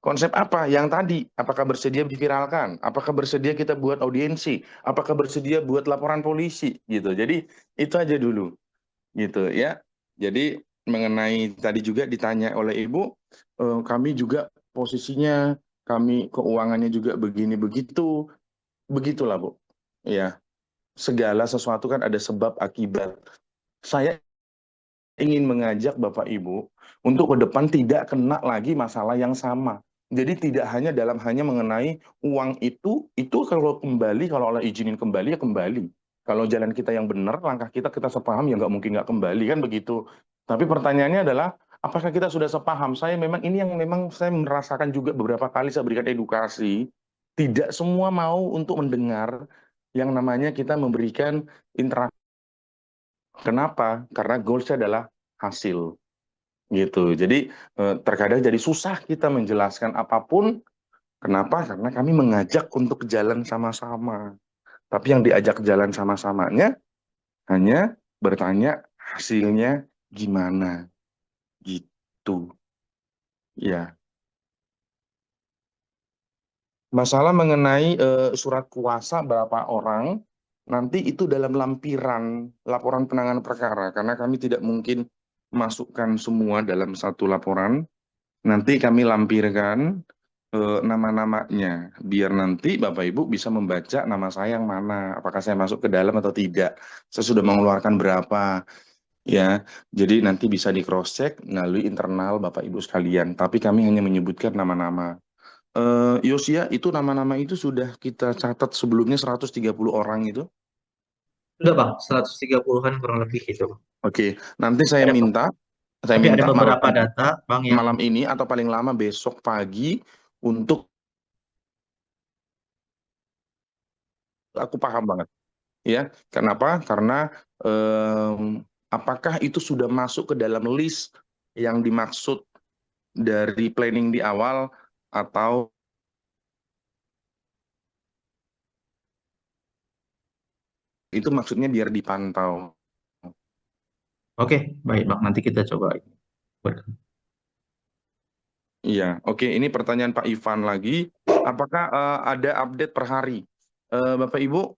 Konsep apa? Yang tadi, apakah bersedia diviralkan? Apakah bersedia kita buat audiensi? Apakah bersedia buat laporan polisi? Gitu. Jadi itu aja dulu, gitu ya. Jadi mengenai tadi juga ditanya oleh Ibu, kami juga posisinya, kami keuangannya juga begini begitu, begitulah Bu. Ya, segala sesuatu kan ada sebab akibat. Saya ingin mengajak Bapak Ibu untuk ke depan tidak kena lagi masalah yang sama. Jadi tidak hanya hanya mengenai uang itu kalau kembali, kalau Allah izinin kembali ya kembali. Kalau jalan kita yang benar, langkah kita sepaham ya nggak mungkin nggak kembali kan begitu. Tapi pertanyaannya adalah apakah kita sudah sepaham? Saya memang ini yang memang saya merasakan juga beberapa kali saya berikan edukasi. Tidak semua mau untuk mendengar yang namanya kita memberikan interaksi. Kenapa? Karena goalsnya adalah hasil gitu. Jadi terkadang jadi susah kita menjelaskan apapun. Kenapa? Karena kami mengajak untuk jalan sama-sama. Tapi yang diajak jalan sama-samanya hanya bertanya hasilnya gimana gitu. Ya. Masalah mengenai surat kuasa berapa orang nanti itu dalam lampiran laporan penanganan perkara karena kami tidak mungkin masukkan semua dalam satu laporan. Nanti kami lampirkan nama-namanya biar nanti Bapak Ibu bisa membaca nama saya yang mana, apakah saya masuk ke dalam atau tidak, saya sudah mengeluarkan berapa ya. Jadi nanti bisa di cross check melalui internal Bapak Ibu sekalian. Tapi kami hanya menyebutkan nama-nama. Yosia, itu nama-nama itu sudah kita catat sebelumnya 130 orang itu. Enggak Bang, 130-an kurang lebih gitu. Oke, nanti saya Ada, minta tapi ada beberapa data Bang yang malam ini atau paling lama besok pagi untuk aku paham banget ya. Kenapa? Karena apakah itu sudah masuk ke dalam list yang dimaksud dari planning di awal atau itu maksudnya biar dipantau. Oke, baik Bang, nanti kita coba. Iya, oke. Ini pertanyaan Pak Ivan lagi. Apakah ada update per hari? Bapak Ibu,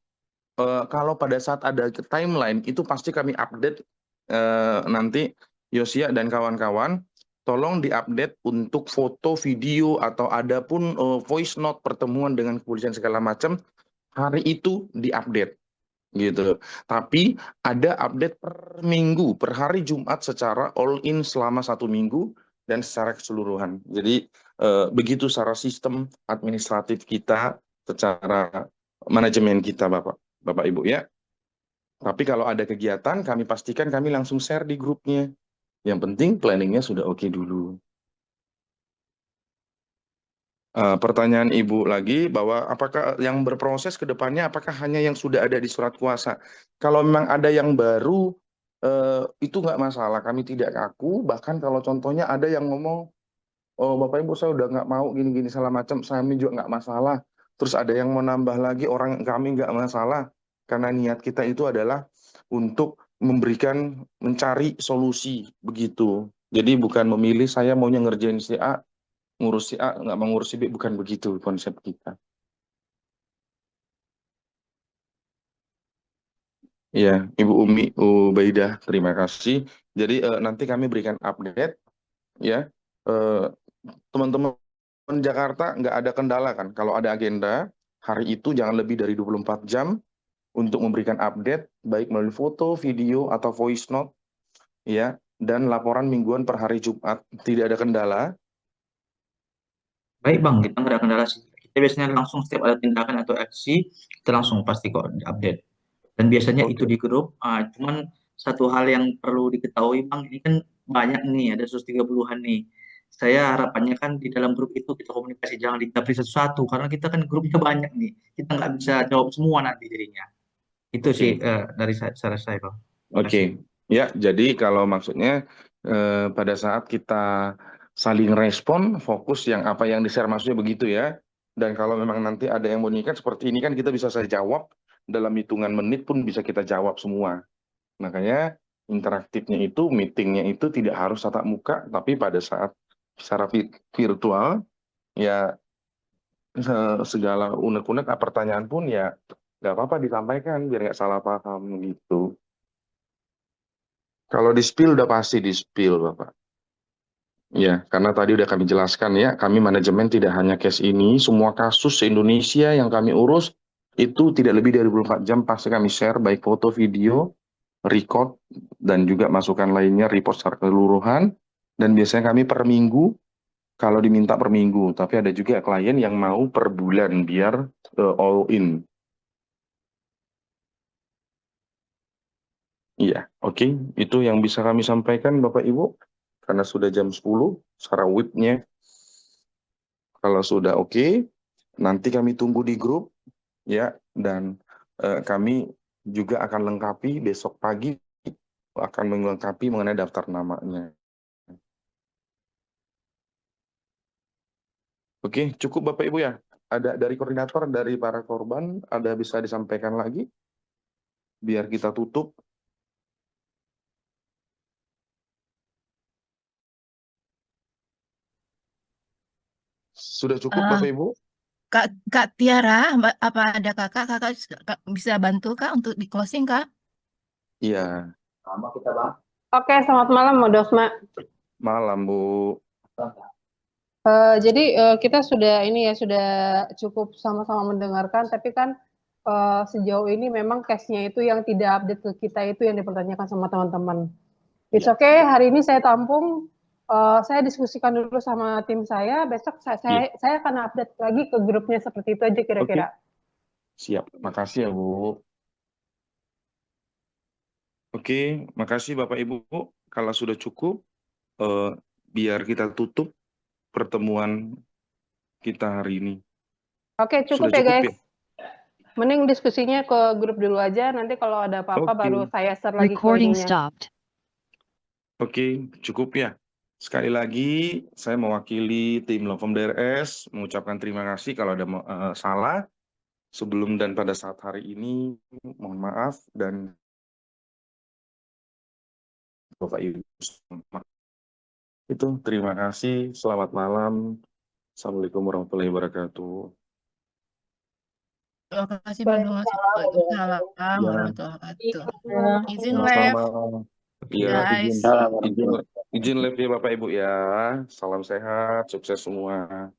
kalau pada saat ada timeline itu pasti kami update nanti Yosia dan kawan-kawan. Tolong diupdate untuk foto, video atau ada pun voice note pertemuan dengan kepolisian segala macam hari itu diupdate gitu. Tapi ada update per minggu, per hari Jumat secara all in selama 1 minggu dan secara keseluruhan. Jadi begitu secara sistem administratif kita, secara manajemen kita Bapak Ibu ya. Tapi kalau ada kegiatan kami pastikan kami langsung share di grupnya. Yang penting planningnya sudah oke dulu. Pertanyaan Ibu lagi bahwa apakah yang berproses ke depannya apakah hanya yang sudah ada di surat kuasa? Kalau memang ada yang baru itu nggak masalah, kami tidak kaku. Bahkan kalau contohnya ada yang ngomong, oh Bapak Ibu saya udah nggak mau gini-gini salah macam, kami juga nggak masalah. Terus ada yang mau nambah lagi orang kami nggak masalah karena niat kita itu adalah untuk mencari solusi begitu. Jadi bukan memilih saya maunya ngerjain si A, ngurus si A, nggak mau ngurus si B, bukan begitu konsep kita. Ya, Ibu Umi Ubaidah, terima kasih. Jadi nanti kami berikan update, ya. Teman-teman Jakarta nggak ada kendala kan? Kalau ada agenda, hari itu jangan lebih dari 24 jam untuk memberikan update, baik melalui foto, video, atau voice note, ya. Dan laporan mingguan per hari Jumat, tidak ada kendala. Baik Bang, kita nggak ada kendala sih. Kita biasanya langsung setiap ada tindakan atau aksi, kita langsung pasti kok update. Dan biasanya itu di grup, cuman satu hal yang perlu diketahui Bang, ini kan banyak nih, ada 130-an nih. Saya harapannya kan di dalam grup itu kita komunikasi, jangan ditapri satu-satu, karena kita kan grupnya banyak nih. Kita nggak bisa jawab semua nanti jadinya. Itu sih dari saya Bang. Oke, ya jadi kalau maksudnya pada saat kita saling respon, fokus yang apa yang di-share maksudnya begitu ya. Dan kalau memang nanti ada yang mau nikah seperti ini kan kita bisa saya jawab dalam hitungan menit pun bisa kita jawab semua. Makanya interaktifnya itu, meetingnya itu tidak harus tatap muka, tapi pada saat secara virtual ya segala unek-unek pertanyaan pun ya nggak apa-apa disampaikan biar nggak salah paham gitu. Kalau di spill udah pasti di spill Bapak. Ya, karena tadi udah kami jelaskan ya, kami manajemen tidak hanya case ini, semua kasus se-Indonesia yang kami urus itu tidak lebih dari 24 jam pasti kami share baik foto, video, record, dan juga masukan lainnya, report secara keseluruhan. Dan biasanya kami per minggu, kalau diminta per minggu, tapi ada juga klien yang mau per bulan biar all in. Iya, oke. Itu yang bisa kami sampaikan Bapak Ibu, karena sudah jam 10, secara WIP-nya. Kalau sudah oke, nanti kami tunggu di grup, ya, dan kami juga akan lengkapi besok pagi, akan melengkapi mengenai daftar namanya. Oke, cukup Bapak Ibu ya. Ada dari koordinator, dari para korban, ada bisa disampaikan lagi, biar kita tutup. Sudah cukup Eh, Bapak Ibu? Kak Tiara, apa ada kakak bisa bantu Kak untuk di closing Kak? Iya, Oke, selamat malam, Mbak Dosma. malam Bu. Jadi kita sudah sudah cukup sama-sama mendengarkan, tapi kan sejauh ini memang case-nya itu yang tidak update ke kita itu yang dipertanyakan sama teman-teman. It's Iya. okay, hari ini saya tampung, saya diskusikan dulu sama tim saya, besok saya akan update lagi ke grupnya seperti itu aja kira-kira. Siap, makasih ya Bu. Oke, makasih Bapak Ibu. Kalau sudah cukup, biar kita tutup pertemuan kita hari ini. Oke, cukup Sudah ya cukup guys. Mending diskusinya ke grup dulu aja, nanti kalau ada apa-apa Oke. baru saya share lagi ke Recording ininya. stopped. Oke, cukup ya. Sekali lagi, saya mewakili tim Law Firm DRS mengucapkan terima kasih kalau ada salah sebelum dan pada saat hari ini. Mohon maaf, dan Bapak Ibu. Itu, terima kasih. Selamat malam. Assalamualaikum warahmatullahi wabarakatuh. Terima kasih Waalaikumsalam warahmatullahi wabarakatuh. Izin live. Sama-sama. Iya, Guys. izin live ya Bapak Ibu ya. Salam sehat, sukses semua.